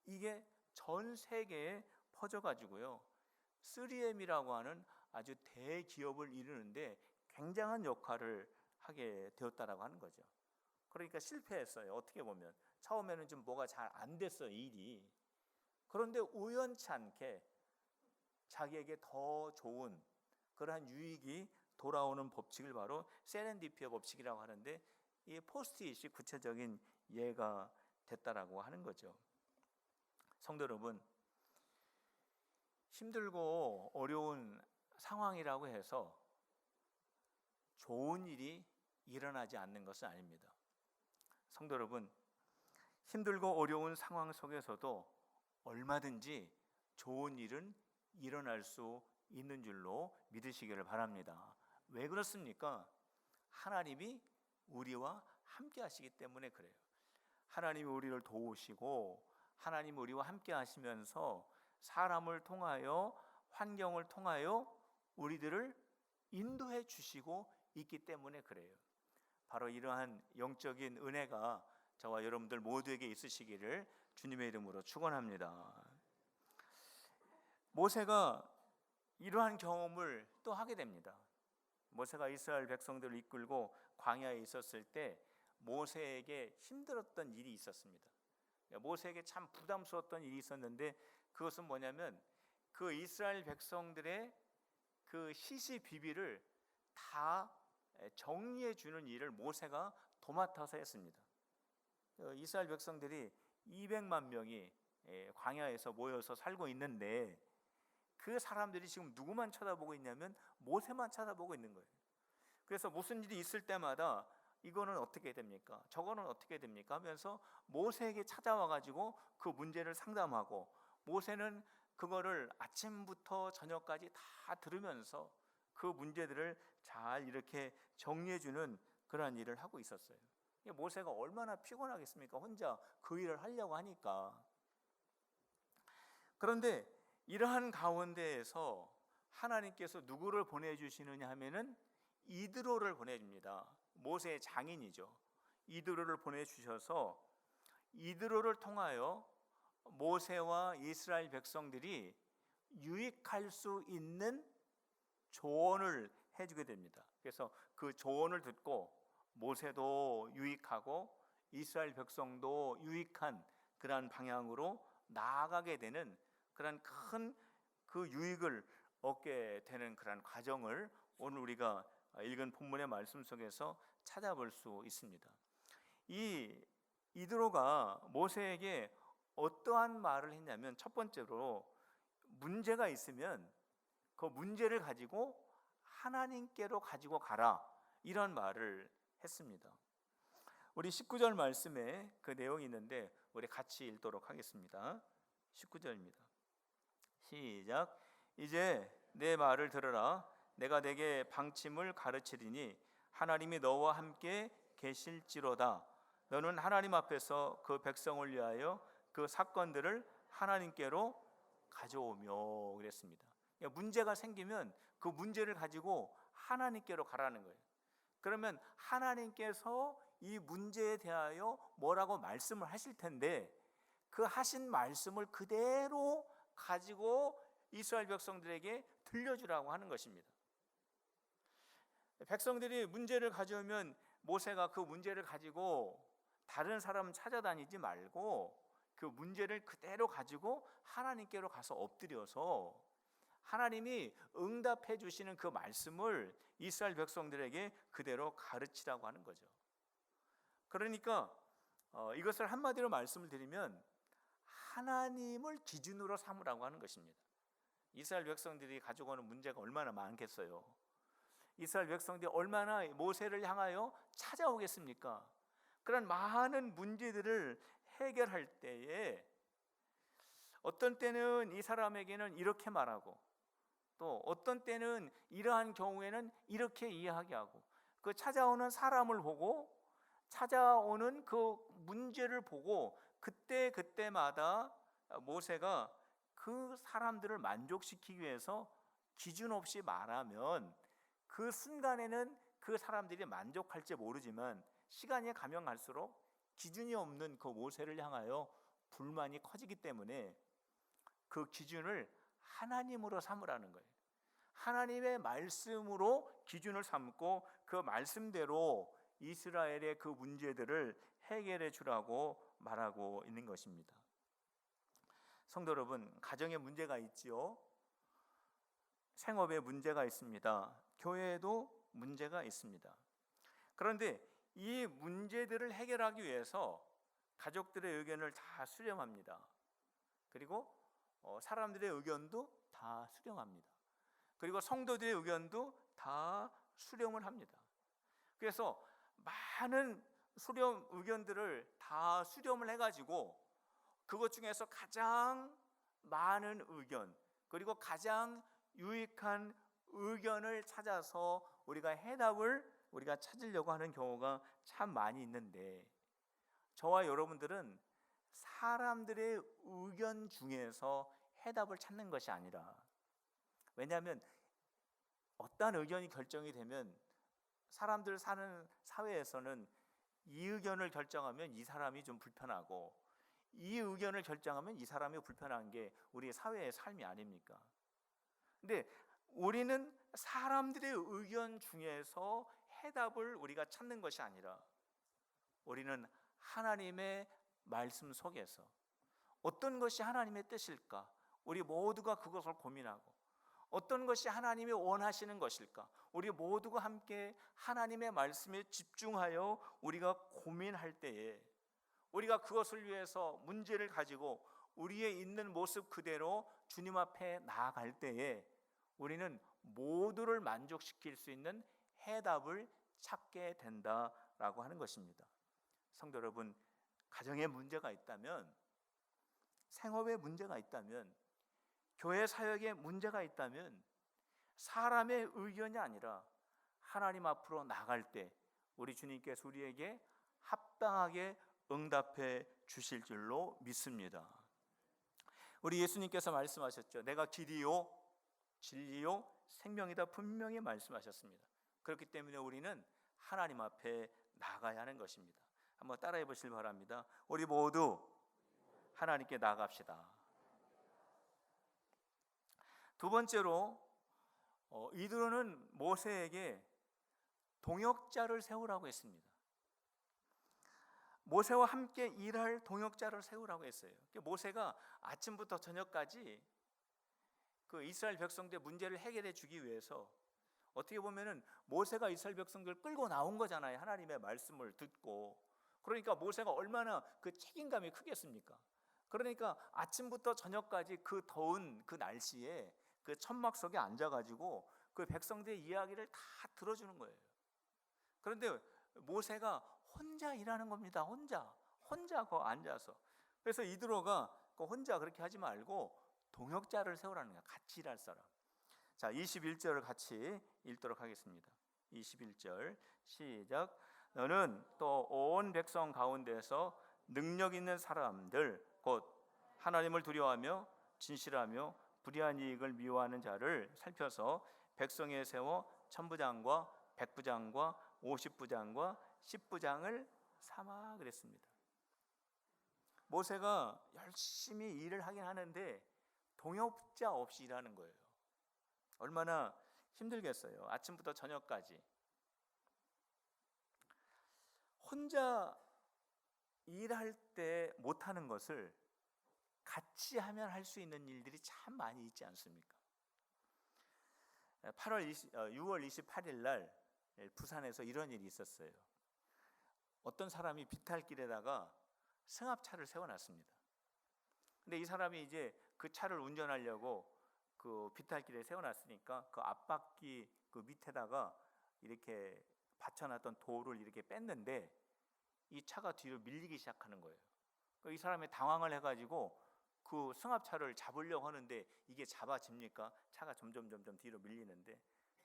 이게 전 세계에 퍼져가지고요 3M이라고 하는 아주 대기업을 이루는데 굉장한 역할을 하게 되었다라고 하는 거죠. 그러니까 실패했어요. 어떻게 보면 처음에는 좀 뭐가 잘 안 됐어요 일이. 그런데 우연치 않게 자기에게 더 좋은 그러한 유익이 돌아오는 법칙을 바로 세렌디피의 법칙이라고 하는데 이 포스트잇이 구체적인 예가 됐다라고 하는 거죠. 성도 여러분, 힘들고 어려운 상황이라고 해서 좋은 일이 일어나지 않는 것은 아닙니다. 성도 여러분, 힘들고 어려운 상황 속에서도 얼마든지 좋은 일은 일어날 수 있는 줄로 믿으시기를 바랍니다. 왜 그렇습니까? 하나님이 우리와 함께 하시기 때문에 그래요. 하나님이 우리를 도우시고 하나님이 우리와 함께 하시면서 사람을 통하여 환경을 통하여 우리들을 인도해 주시고 있기 때문에 그래요. 바로 이러한 영적인 은혜가 저와 여러분들 모두에게 있으시기를 주님의 이름으로 축원합니다. 모세가 이러한 경험을 또 하게 됩니다. 모세가 이스라엘 백성들을 이끌고 광야에 있었을 때 모세에게 힘들었던 일이 있었습니다. 모세에게 참 부담스러웠던 일이 있었는데 그것은 뭐냐면 그 이스라엘 백성들의 그 시시비비를 다 정리해 주는 일을 모세가 도맡아서 했습니다. 이스라엘 백성들이 200만 명이 광야에서 모여서 살고 있는데 그 사람들이 지금 누구만 쳐다보고 있냐면 모세만 쳐다보고 있는 거예요. 그래서 무슨 일이 있을 때마다 이거는 어떻게 됩니까? 저거는 어떻게 됩니까? 하면서 모세에게 찾아와 가지고 그 문제를 상담하고, 모세는 그거를 아침부터 저녁까지 다 들으면서 그 문제들을 잘 이렇게 정리해 주는 그러한 일을 하고 있었어요. 모세가 얼마나 피곤하겠습니까? 혼자 그 일을 하려고 하니까. 그런데 이러한 가운데에서 하나님께서 누구를 보내주시느냐 하면은 이드로를 보내줍니다. 모세의 장인이죠. 이드로를 보내주셔서 이드로를 통하여 모세와 이스라엘 백성들이 유익할 수 있는 조언을 해주게 됩니다. 그래서 그 조언을 듣고 모세도 유익하고 이스라엘 백성도 유익한 그러한 방향으로 나아가게 되는 그러한 큰 그 유익을 얻게 되는 그러한 과정을 오늘 우리가 읽은 본문의 말씀 속에서 찾아볼 수 있습니다. 이 이드로가 모세에게 어떠한 말을 했냐면, 첫 번째로 문제가 있으면 그 문제를 가지고 하나님께로 가지고 가라, 이런 말을 했습니다. 우리 19절 말씀에 그 내용이 있는데 우리 같이 읽도록 하겠습니다. 19절입니다. 시작. 이제 내 말을 들으라. 내가 내게 방침을 가르치리니 하나님이 너와 함께 계실지로다. 너는 하나님 앞에서 그 백성을 위하여 그 사건들을 하나님께로 가져오며, 그랬습니다. 문제가 생기면 그 문제를 가지고 하나님께로 가라는 거예요. 그러면 하나님께서 이 문제에 대하여 뭐라고 말씀을 하실 텐데, 그 하신 말씀을 그대로 가지고 이스라엘 백성들에게 들려주라고 하는 것입니다. 백성들이 문제를 가져오면 모세가 그 문제를 가지고 다른 사람 찾아다니지 말고 그 문제를 그대로 가지고 하나님께로 가서 엎드려서 하나님이 응답해 주시는 그 말씀을 이스라엘 백성들에게 그대로 가르치라고 하는 거죠. 그러니까 이것을 한마디로 말씀을 드리면 하나님을 기준으로 삼으라고 하는 것입니다. 이스라엘 백성들이 가지고 오는 문제가 얼마나 많겠어요. 이스라엘 백성들이 얼마나 모세를 향하여 찾아오겠습니까? 그런 많은 문제들을 해결할 때에 어떤 때는 이 사람에게는 이렇게 말하고, 또 어떤 때는 이러한 경우에는 이렇게 이해하게 하고, 그 찾아오는 사람을 보고 찾아오는 그 문제를 보고 그때마다 모세가 그 사람들을 만족시키기 위해서 기준 없이 말하면 그 순간에는 그 사람들이 만족할지 모르지만 시간이 가면 갈수록 기준이 없는 그 모세를 향하여 불만이 커지기 때문에 그 기준을 하나님으로 삼으라는 거예요. 하나님의 말씀으로 기준을 삼고 그 말씀대로 이스라엘의 그 문제들을 해결해 주라고 말하고 있는 것입니다. 성도 여러분, 가정에 문제가 있지요. 생업에 문제가 있습니다. 교회에도 문제가 있습니다. 그런데 이 문제들을 해결하기 위해서 가족들의 의견을 다 수렴합니다. 그리고 사람들의 의견도 다 수렴합니다. 그리고 성도들의 의견도 다 수렴을 합니다. 그래서 많은 수렴 의견들을 다 수렴을 해가지고 그것 중에서 가장 많은 의견, 그리고 가장 유익한 의견을 찾아서 우리가 해답을 우리가 찾으려고 하는 경우가 참 많이 있는데, 저와 여러분들은 사람들의 의견 중에서 해답을 찾는 것이 아니라, 왜냐하면 어떠한 의견이 결정이 되면 사람들 사는 사회에서는 이 의견을 결정하면 이 사람이 좀 불편하고, 이 의견을 결정하면 이 사람이 불편한 게 우리 사회의 삶이 아닙니까? 근데 우리는 사람들의 의견 중에서 해답을 우리가 찾는 것이 아니라, 우리는 하나님의 말씀 속에서 어떤 것이 하나님의 뜻일까? 우리 모두가 그것을 고민하고, 어떤 것이 하나님이 원하시는 것일까? 우리 모두가 함께 하나님의 말씀에 집중하여 우리가 고민할 때에 우리가 그것을 위해서 문제를 가지고 우리의 있는 모습 그대로 주님 앞에 나아갈 때에 우리는 모두를 만족시킬 수 있는 해답을 찾게 된다라고 하는 것입니다. 성도 여러분, 가정에 문제가 있다면, 생업에 문제가 있다면, 교회 사역에 문제가 있다면 사람의 의견이 아니라 하나님 앞으로 나갈 때 우리 주님께서 우리에게 합당하게 응답해 주실 줄로 믿습니다. 우리 예수님께서 말씀하셨죠. 내가 길이요 진리요 생명이다, 분명히 말씀하셨습니다. 그렇기 때문에 우리는 하나님 앞에 나가야 하는 것입니다. 한번 따라해 보시길 바랍니다. 우리 모두 하나님께 나갑시다. 두 번째로 이드로는 모세에게 동역자를 세우라고 했습니다. 모세와 함께 일할 동역자를 세우라고 했어요. 모세가 아침부터 저녁까지 그 이스라엘 백성들의 문제를 해결해 주기 위해서, 어떻게 보면은 모세가 이스라엘 백성들을 끌고 나온 거잖아요. 하나님의 말씀을 듣고. 그러니까 모세가 얼마나 그 책임감이 크겠습니까? 그러니까 아침부터 저녁까지 그 더운 그 날씨에 그 천막 속에 앉아가지고 그 백성들의 이야기를 다 들어주는 거예요. 그런데 모세가 혼자 일하는 겁니다. 혼자 거 앉아서. 그래서 이드로가 혼자 그렇게 하지 말고 동역자를 세우라는 거야. 같이 일할 사람. 자, 21절을 같이 읽도록 하겠습니다. 21절 시작. 너는 또 온 백성 가운데서 능력 있는 사람들, 곧 하나님을 두려워하며 진실하며 불의한 이익을 미워하는 자를 살펴서 백성에 세워 천부장과 백부장과 50부장과 10부장을 삼아 그랬습니다. 모세가 열심히 일을 하긴 하는데 동역자 없이 일하는 거예요. 얼마나 힘들겠어요. 아침부터 저녁까지. 혼자 일할 때 못하는 것을 같이 하면 할 수 있는 일들이 참 많이 있지 않습니까? 6월 28일 날 부산에서 이런 일이 있었어요. 어떤 사람이 비탈길에다가 승합차를 세워놨습니다. 근데 이 사람이 이제 그 차를 운전하려고 그 비탈길에 세워놨으니까 그 앞바퀴 그 밑에다가 이렇게 받쳐놨던 돌을 이렇게 뺐는데 이 차가 뒤로 밀리기 시작하는 거예요. 이 사람이 당황을 해가지고 그 승합차를 잡으려고 하는데 이게 잡아집니까? 차가 점점 뒤로 밀리는데,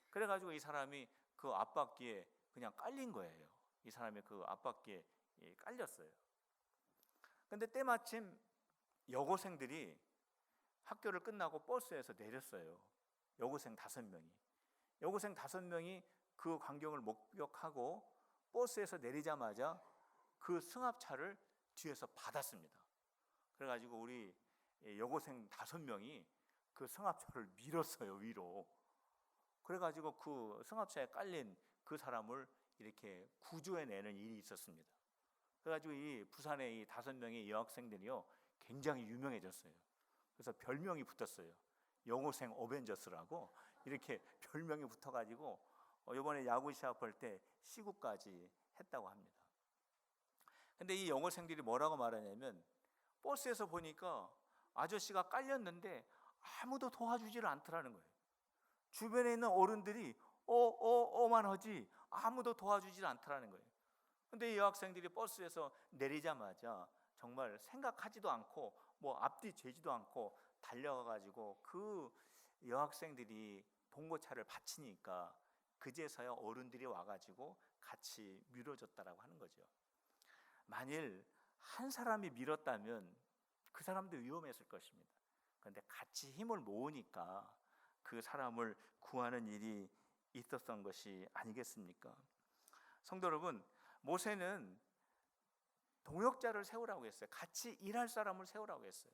그래가지고 이 사람이 그 앞바퀴에 그냥 깔린 거예요. 이 사람이 그 앞바퀴에 깔렸어요. 근데 때마침 여고생들이 학교를 끝나고 버스에서 내렸어요. 여고생 5명이. 여고생 5명이 그 광경을 목격하고 버스에서 내리자마자 그 승합차를 뒤에서 받았습니다. 그래가지고 우리 여고생 5명이 그 승합차를 밀었어요, 위로. 그래가지고 그 승합차에 깔린 그 사람을 이렇게 구조해내는 일이 있었습니다. 그래가지고 이 부산의 이 5명의 여학생들이요 굉장히 유명해졌어요. 그래서 별명이 붙었어요. 여고생 어벤져스라고 이렇게 별명이 붙어가지고 이번에 야구 시합할 때 시구까지 했다고 합니다. 근데 이 여고생들이 뭐라고 말하냐면, 버스에서 보니까 아저씨가 깔렸는데 아무도 도와주지를 않더라는 거예요. 주변에 있는 어른들이 어만 하지 아무도 도와주질 않더라는 거예요. 근데 이 여학생들이 버스에서 내리자마자 정말 생각하지도 않고 뭐 앞뒤 재지도 않고 달려가가지고 그 여학생들이 봉고차를 받치니까 그제서야 어른들이 와가지고 같이 밀어줬다라고 하는 거죠. 만일 한 사람이 밀었다면 그 사람도 위험했을 것입니다. 그런데 같이 힘을 모으니까 그 사람을 구하는 일이 있었던 것이 아니겠습니까? 성도 여러분, 모세는 동역자를 세우라고 했어요. 같이 일할 사람을 세우라고 했어요.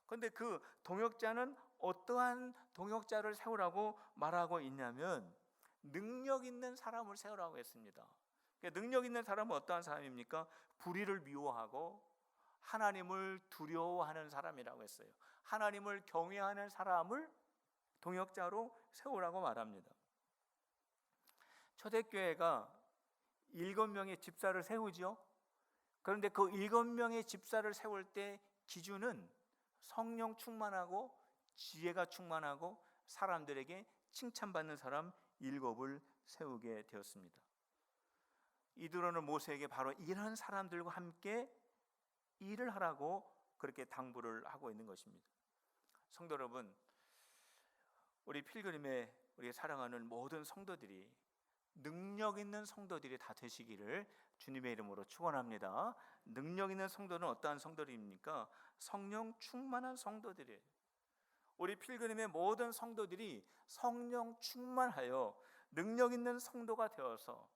그런데 그 동역자는 어떠한 동역자를 세우라고 말하고 있냐면 능력 있는 사람을 세우라고 했습니다. 능력 있는 사람은 어떠한 사람입니까? 불의를 미워하고 하나님을 두려워하는 사람이라고 했어요. 하나님을 경외하는 사람을 동역자로 세우라고 말합니다. 초대교회가 7명의 집사를 세우죠. 그런데 그 7명의 집사를 세울 때 기준은 성령 충만하고 지혜가 충만하고 사람들에게 칭찬받는 사람 7을 세우게 되었습니다. 이드로는 모세에게 바로 이런 사람들과 함께 일을 하라고 그렇게 당부를 하고 있는 것입니다. 성도 여러분, 우리 필그림에 우리 사랑하는 모든 성도들이 능력 있는 성도들이 다 되시기를 주님의 이름으로 축원합니다. 능력 있는 성도는 어떠한 성도들입니까? 성령 충만한 성도들이에요. 우리 필그림의 모든 성도들이 성령 충만하여 능력 있는 성도가 되어서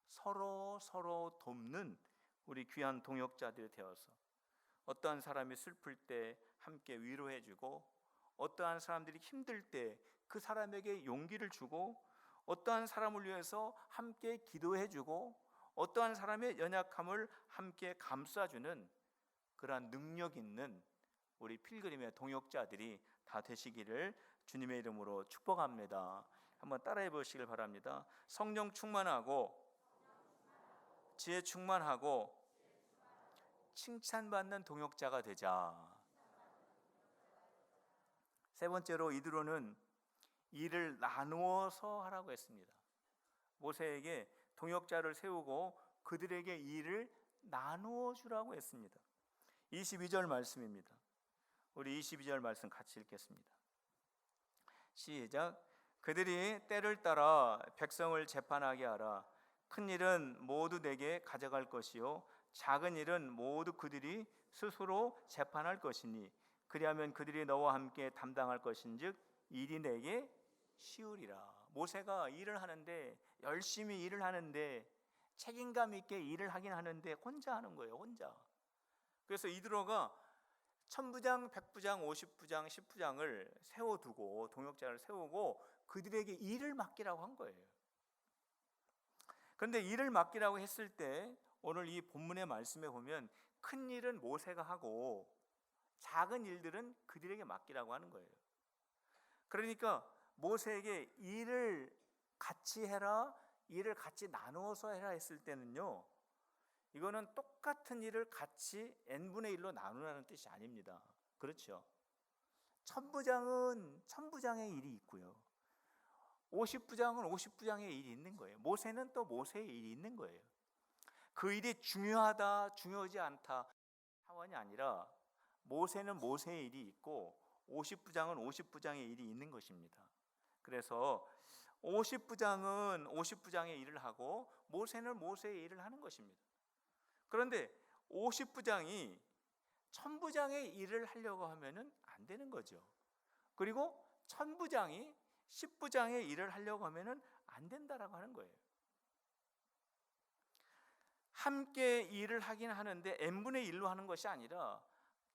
서로 돕는 우리 귀한 동역자들이 되어서 어떠한 사람이 슬플 때 함께 위로해주고, 어떠한 사람들이 힘들 때 그 사람에게 용기를 주고, 어떠한 사람을 위해서 함께 기도해주고, 어떠한 사람의 연약함을 함께 감싸주는 그러한 능력 있는 우리 필그림의 동역자들이 다 되시기를 주님의 이름으로 축복합니다. 한번 따라해 보시길 바랍니다. 성령 충만하고 지혜 충만하고 칭찬받는 동역자가 되자. 세 번째로 이드로는 일을 나누어서 하라고 했습니다. 모세에게 동역자를 세우고 그들에게 일을 나누어 주라고 했습니다. 22절 말씀입니다. 우리 22절 말씀 같이 읽겠습니다. 시작. 그들이 때를 따라 백성을 재판하게 하라. 큰 일은 모두 내게 가져갈 것이요 작은 일은 모두 그들이 스스로 재판할 것이니 그리하면 그들이 너와 함께 담당할 것인즉 일이 내게 쉬우리라. 모세가 일을 하는데, 열심히 일을 하는데, 책임감 있게 일을 하긴 하는데 혼자 하는 거예요. 혼자. 그래서 이드로가 천부장, 백부장, 50부장, 10부장을 세워두고 동역자를 세우고 그들에게 일을 맡기라고 한 거예요. 그런데 일을 맡기라고 했을 때 오늘 이 본문의 말씀에 보면 큰 일은 모세가 하고 작은 일들은 그들에게 맡기라고 하는 거예요. 그러니까 모세에게 일을 같이 해라, 일을 같이 나누어서 해라 했을 때는요, 이거는 똑같은 일을 같이 n분의 1로 나누라는 뜻이 아닙니다. 그렇죠? 천부장은 천부장의 일이 있고요, 50부장은 50부장의 일이 있는 거예요. 모세는 또 모세의 일이 있는 거예요. 그 일이 중요하다, 중요하지 않다 차원이 아니라 모세는 모세의 일이 있고 50부장은 50부장의 일이 있는 것입니다. 그래서 50부장은 50부장의 일을 하고 모세는 모세의 일을 하는 것입니다. 그런데 50부장이 천부장의 일을 하려고 하면은 안 되는 거죠. 그리고 천부장이 10부장의 일을 하려고 하면은 안 된다라고 하는 거예요. 함께 일을 하긴 하는데 n분의 1로 하는 것이 아니라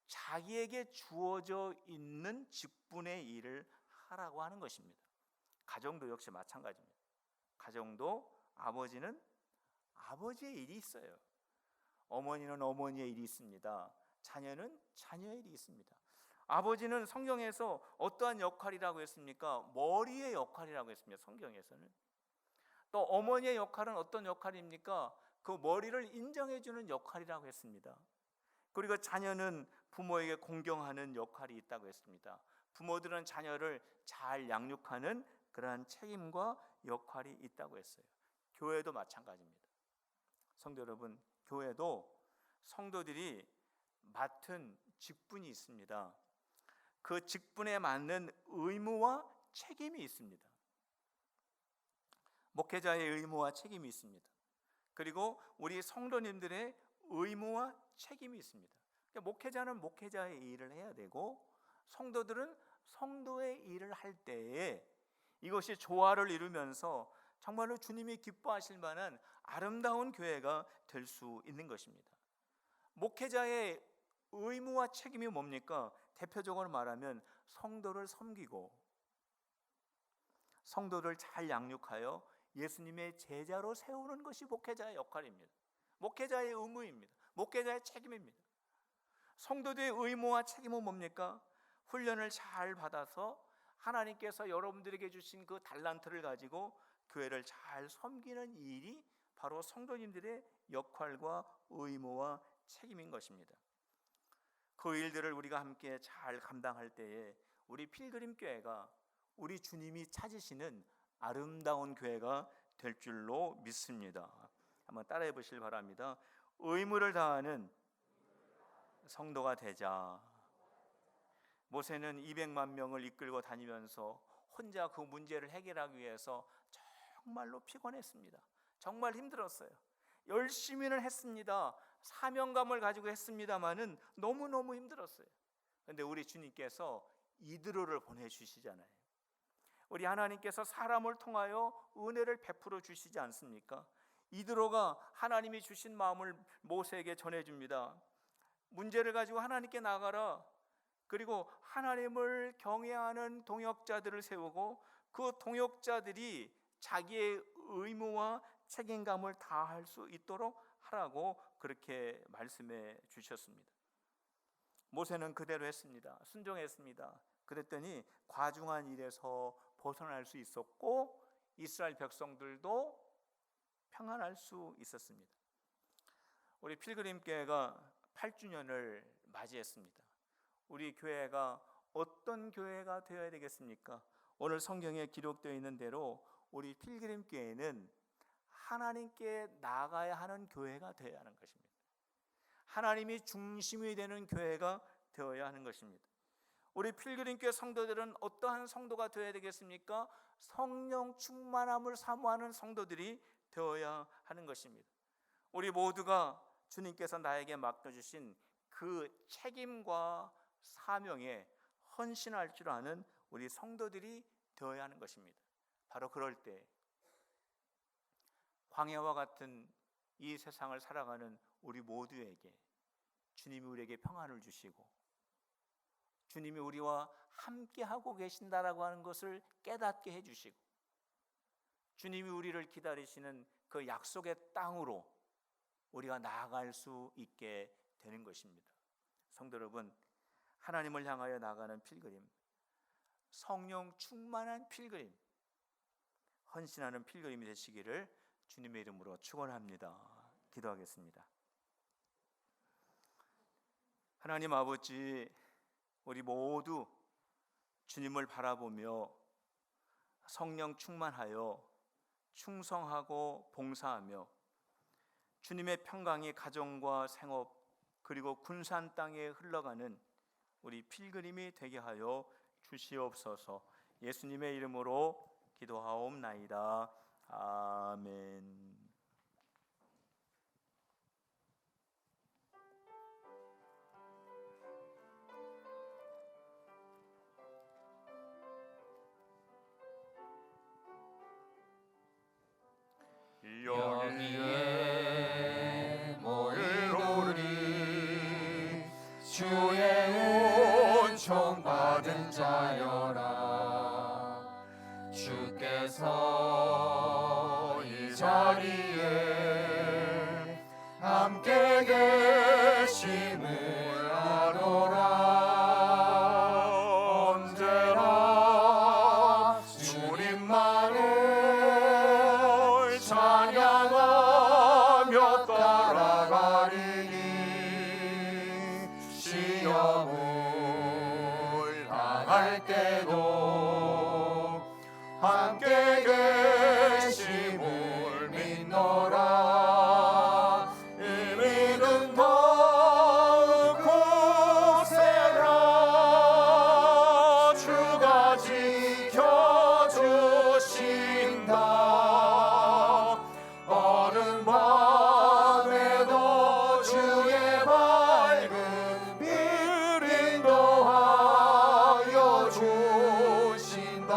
자기에게 주어져 있는 직분의 일을 하라고 하는 것입니다. 가정도 역시 마찬가지입니다. 가정도 아버지는 아버지의 일이 있어요. 어머니는 어머니의 일이 있습니다. 자녀는 자녀의 일이 있습니다. 아버지는 성경에서 어떠한 역할이라고 했습니까? 머리의 역할이라고 했습니다. 성경에서는. 또 어머니의 역할은 어떤 역할입니까? 그 머리를 인정해주는 역할이라고 했습니다. 그리고 자녀는 부모에게 공경하는 역할이 있다고 했습니다. 부모들은 자녀를 잘 양육하는 그러한 책임과 역할이 있다고 했어요. 교회도 마찬가지입니다. 성도 여러분, 교회도 성도들이 맡은 직분이 있습니다. 그 직분에 맞는 의무와 책임이 있습니다. 목회자의 의무와 책임이 있습니다. 그리고 우리 성도님들의 의무와 책임이 있습니다. 그러니까 목회자는 목회자의 일을 해야 되고 성도들은 성도의 일을 할 때에 이것이 조화를 이루면서 정말로 주님이 기뻐하실 만한 아름다운 교회가 될 수 있는 것입니다. 목회자의 의무와 책임이 뭡니까? 대표적으로 말하면 성도를 섬기고 성도를 잘 양육하여 예수님의 제자로 세우는 것이 목회자의 역할입니다. 목회자의 의무입니다. 목회자의 책임입니다. 성도들의 의무와 책임은 뭡니까? 훈련을 잘 받아서 하나님께서 여러분들에게 주신 그 달란트를 가지고 교회를 잘 섬기는 일이 바로 성도님들의 역할과 의무와 책임인 것입니다. 그 일들을 우리가 함께 잘 감당할 때에 우리 필그림 교회가 우리 주님이 찾으시는 아름다운 교회가 될 줄로 믿습니다. 한번 따라해 보시길 바랍니다. 의무를 다하는 성도가 되자. 모세는 200만 명을 이끌고 다니면서 혼자 그 문제를 해결하기 위해서 정말로 피곤했습니다. 정말 힘들었어요. 열심히는 했습니다. 사명감을 가지고 했습니다마는 너무너무 힘들었어요. 그런데 우리 주님께서 이드로를 보내주시잖아요. 우리 하나님께서 사람을 통하여 은혜를 베풀어 주시지 않습니까? 이드로가 하나님이 주신 마음을 모세에게 전해줍니다. 문제를 가지고 하나님께 나가라. 그리고 하나님을 경외하는 동역자들을 세우고 그 동역자들이 자기의 의무와 책임감을 다할 수 있도록 하라고 그렇게 말씀해 주셨습니다. 모세는 그대로 했습니다. 순종했습니다. 그랬더니 과중한 일에서 벗어날 수 있었고 이스라엘 백성들도 평안할 수 있었습니다. 우리 필그림 교회가 8주년을 맞이했습니다. 우리 교회가 어떤 교회가 되어야 되겠습니까? 오늘 성경에 기록되어 있는 대로 우리 필그림 교회는 하나님께 나아가야 하는 교회가 되어야 하는 것입니다. 하나님이 중심이 되는 교회가 되어야 하는 것입니다. 우리 필그림 교회 성도들은 어떠한 성도가 되어야 되겠습니까? 성령 충만함을 사모하는 성도들이 되어야 하는 것입니다. 우리 모두가 주님께서 나에게 맡겨주신 그 책임과 사명에 헌신할 줄 아는 우리 성도들이 되어야 하는 것입니다. 바로 그럴 때 광야와 같은 이 세상을 살아가는 우리 모두에게 주님이 우리에게 평안을 주시고 주님이 우리와 함께하고 계신다라고 하는 것을 깨닫게 해주시고 주님이 우리를 기다리시는 그 약속의 땅으로 우리가 나아갈 수 있게 되는 것입니다. 성도 여러분, 하나님을 향하여 나가는 필그림, 성령 충만한 필그림, 헌신하는 필그림이 되시기를 주님의 이름으로 축원합니다. 기도하겠습니다. 하나님 아버지, 우리 모두 주님을 바라보며 성령 충만하여 충성하고 봉사하며 주님의 평강이 가정과 생업 그리고 군산 땅에 흘러가는 우리 필그림이 되게 하여 주시옵소서. 예수님의 이름으로 기도하옵나이다. 아멘. 여기에 모인 우리 주의 은총 받은 자여라. 주께서 이 자리에 함께 계심을 아노라. 언제나 주님만을 찬양하며 따라가리니 시험을 당할 때도 함께 계심을 믿노라. 이미는 더욱 굳세라. 주가 지켜주신다. 어느 밤에도 주의 밝은 빛 인도하여 주신다.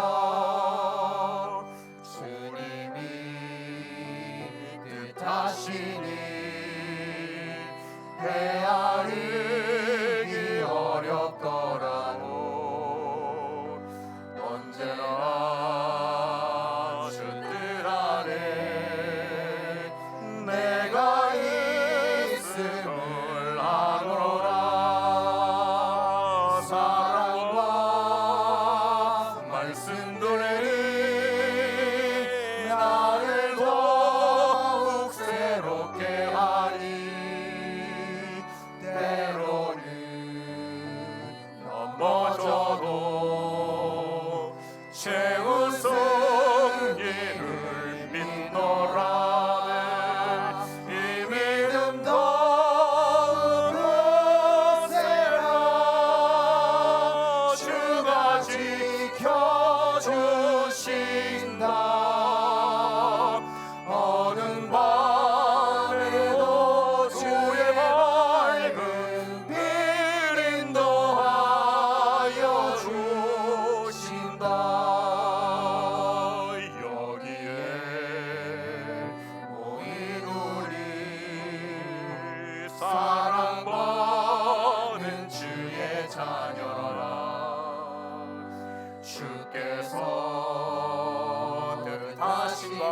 뜻하신가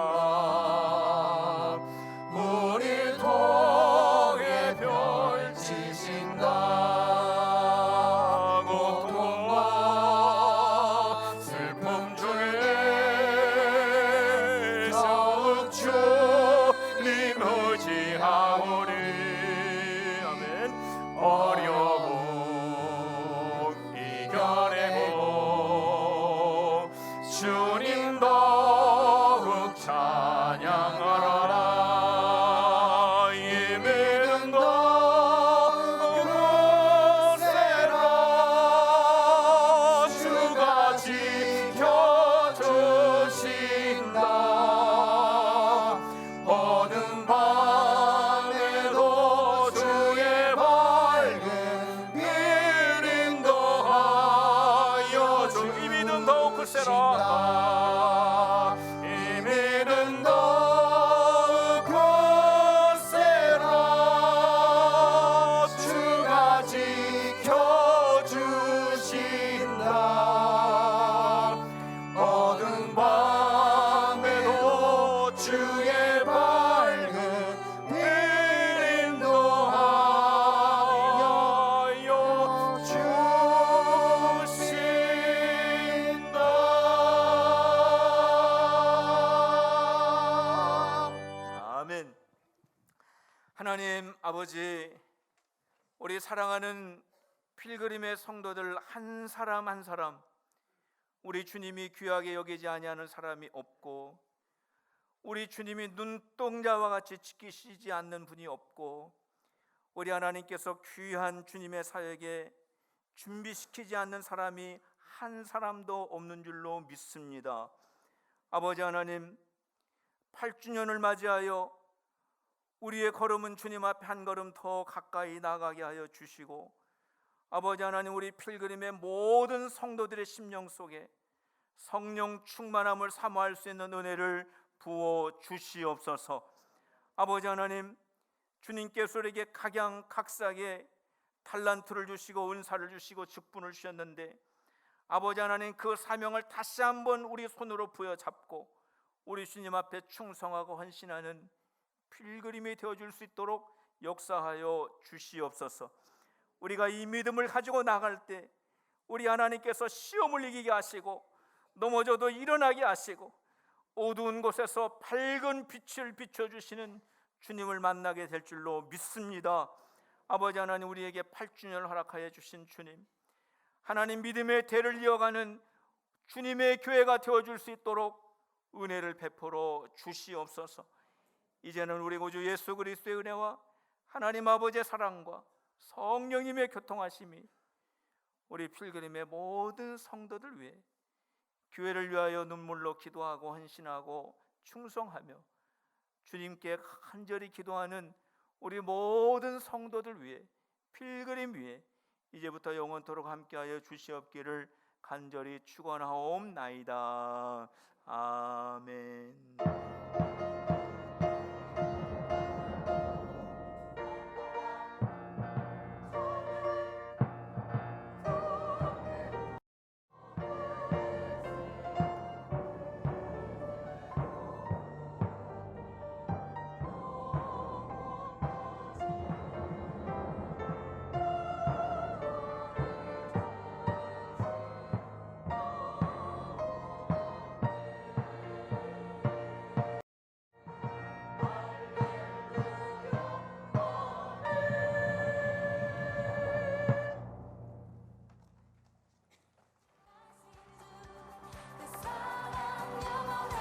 우릴 통해 펼치신다 고통과 슬픔 중에 더욱 주님 의지하오리 아멘 어려움 이겨내고 주님 더욱 찬양하라 이 믿음 더욱 세라 주가 지켜주신다 어두운 밤에도 주의 밝은 빛 인도하여 주 이 믿음 더욱 크세라 이 믿음 더욱 크세라 주가 지켜주신다 어두운 밤에도 주의 밝은 빛 인도하여 주신다 아멘. 하나님 아버지, 우리 사랑하는 필그림의 성도들 한 사람 한 사람 우리 주님이 귀하게 여기지 아니하는 사람이 없고 우리 주님이 눈동자와 같이 지키시지 않는 분이 없고 우리 하나님께서 귀한 주님의 사역에 준비시키지 않는 사람이 한 사람도 없는 줄로 믿습니다. 아버지 하나님, 8주년을 맞이하여 우리의 걸음은 주님 앞에 한 걸음 더 가까이 나가게 하여 주시고 아버지 하나님, 우리 필그림의 모든 성도들의 심령 속에 성령 충만함을 사모할 수 있는 은혜를 부어 주시옵소서. 아버지 하나님, 주님께서 우리에게 각양각색의 달란트를 주시고 은사를 주시고 직분을 주셨는데 아버지 하나님, 그 사명을 다시 한번 우리 손으로 부여잡고 우리 주님 앞에 충성하고 헌신하는 필그림이 되어줄 수 있도록 역사하여 주시옵소서. 우리가 이 믿음을 가지고 나갈 때 우리 하나님께서 시험을 이기게 하시고 넘어져도 일어나게 하시고 어두운 곳에서 밝은 빛을 비춰주시는 주님을 만나게 될 줄로 믿습니다. 아버지 하나님, 우리에게 8주년을 허락하여 주신 주님, 하나님 믿음의 대를 이어가는 주님의 교회가 되어줄 수 있도록 은혜를 베풀어 주시옵소서. 이제는 우리 구주 예수 그리스도의 은혜와 하나님 아버지의 사랑과 성령님의 교통하심이 우리 필그림의 모든 성도들 위해 교회를 위하여 눈물로 기도하고 헌신하고 충성하며 주님께 간절히 기도하는 우리 모든 성도들 위해 필그림 위해 이제부터 영원토록 함께하여 주시옵기를 간절히 축원하옵나이다. 아멘.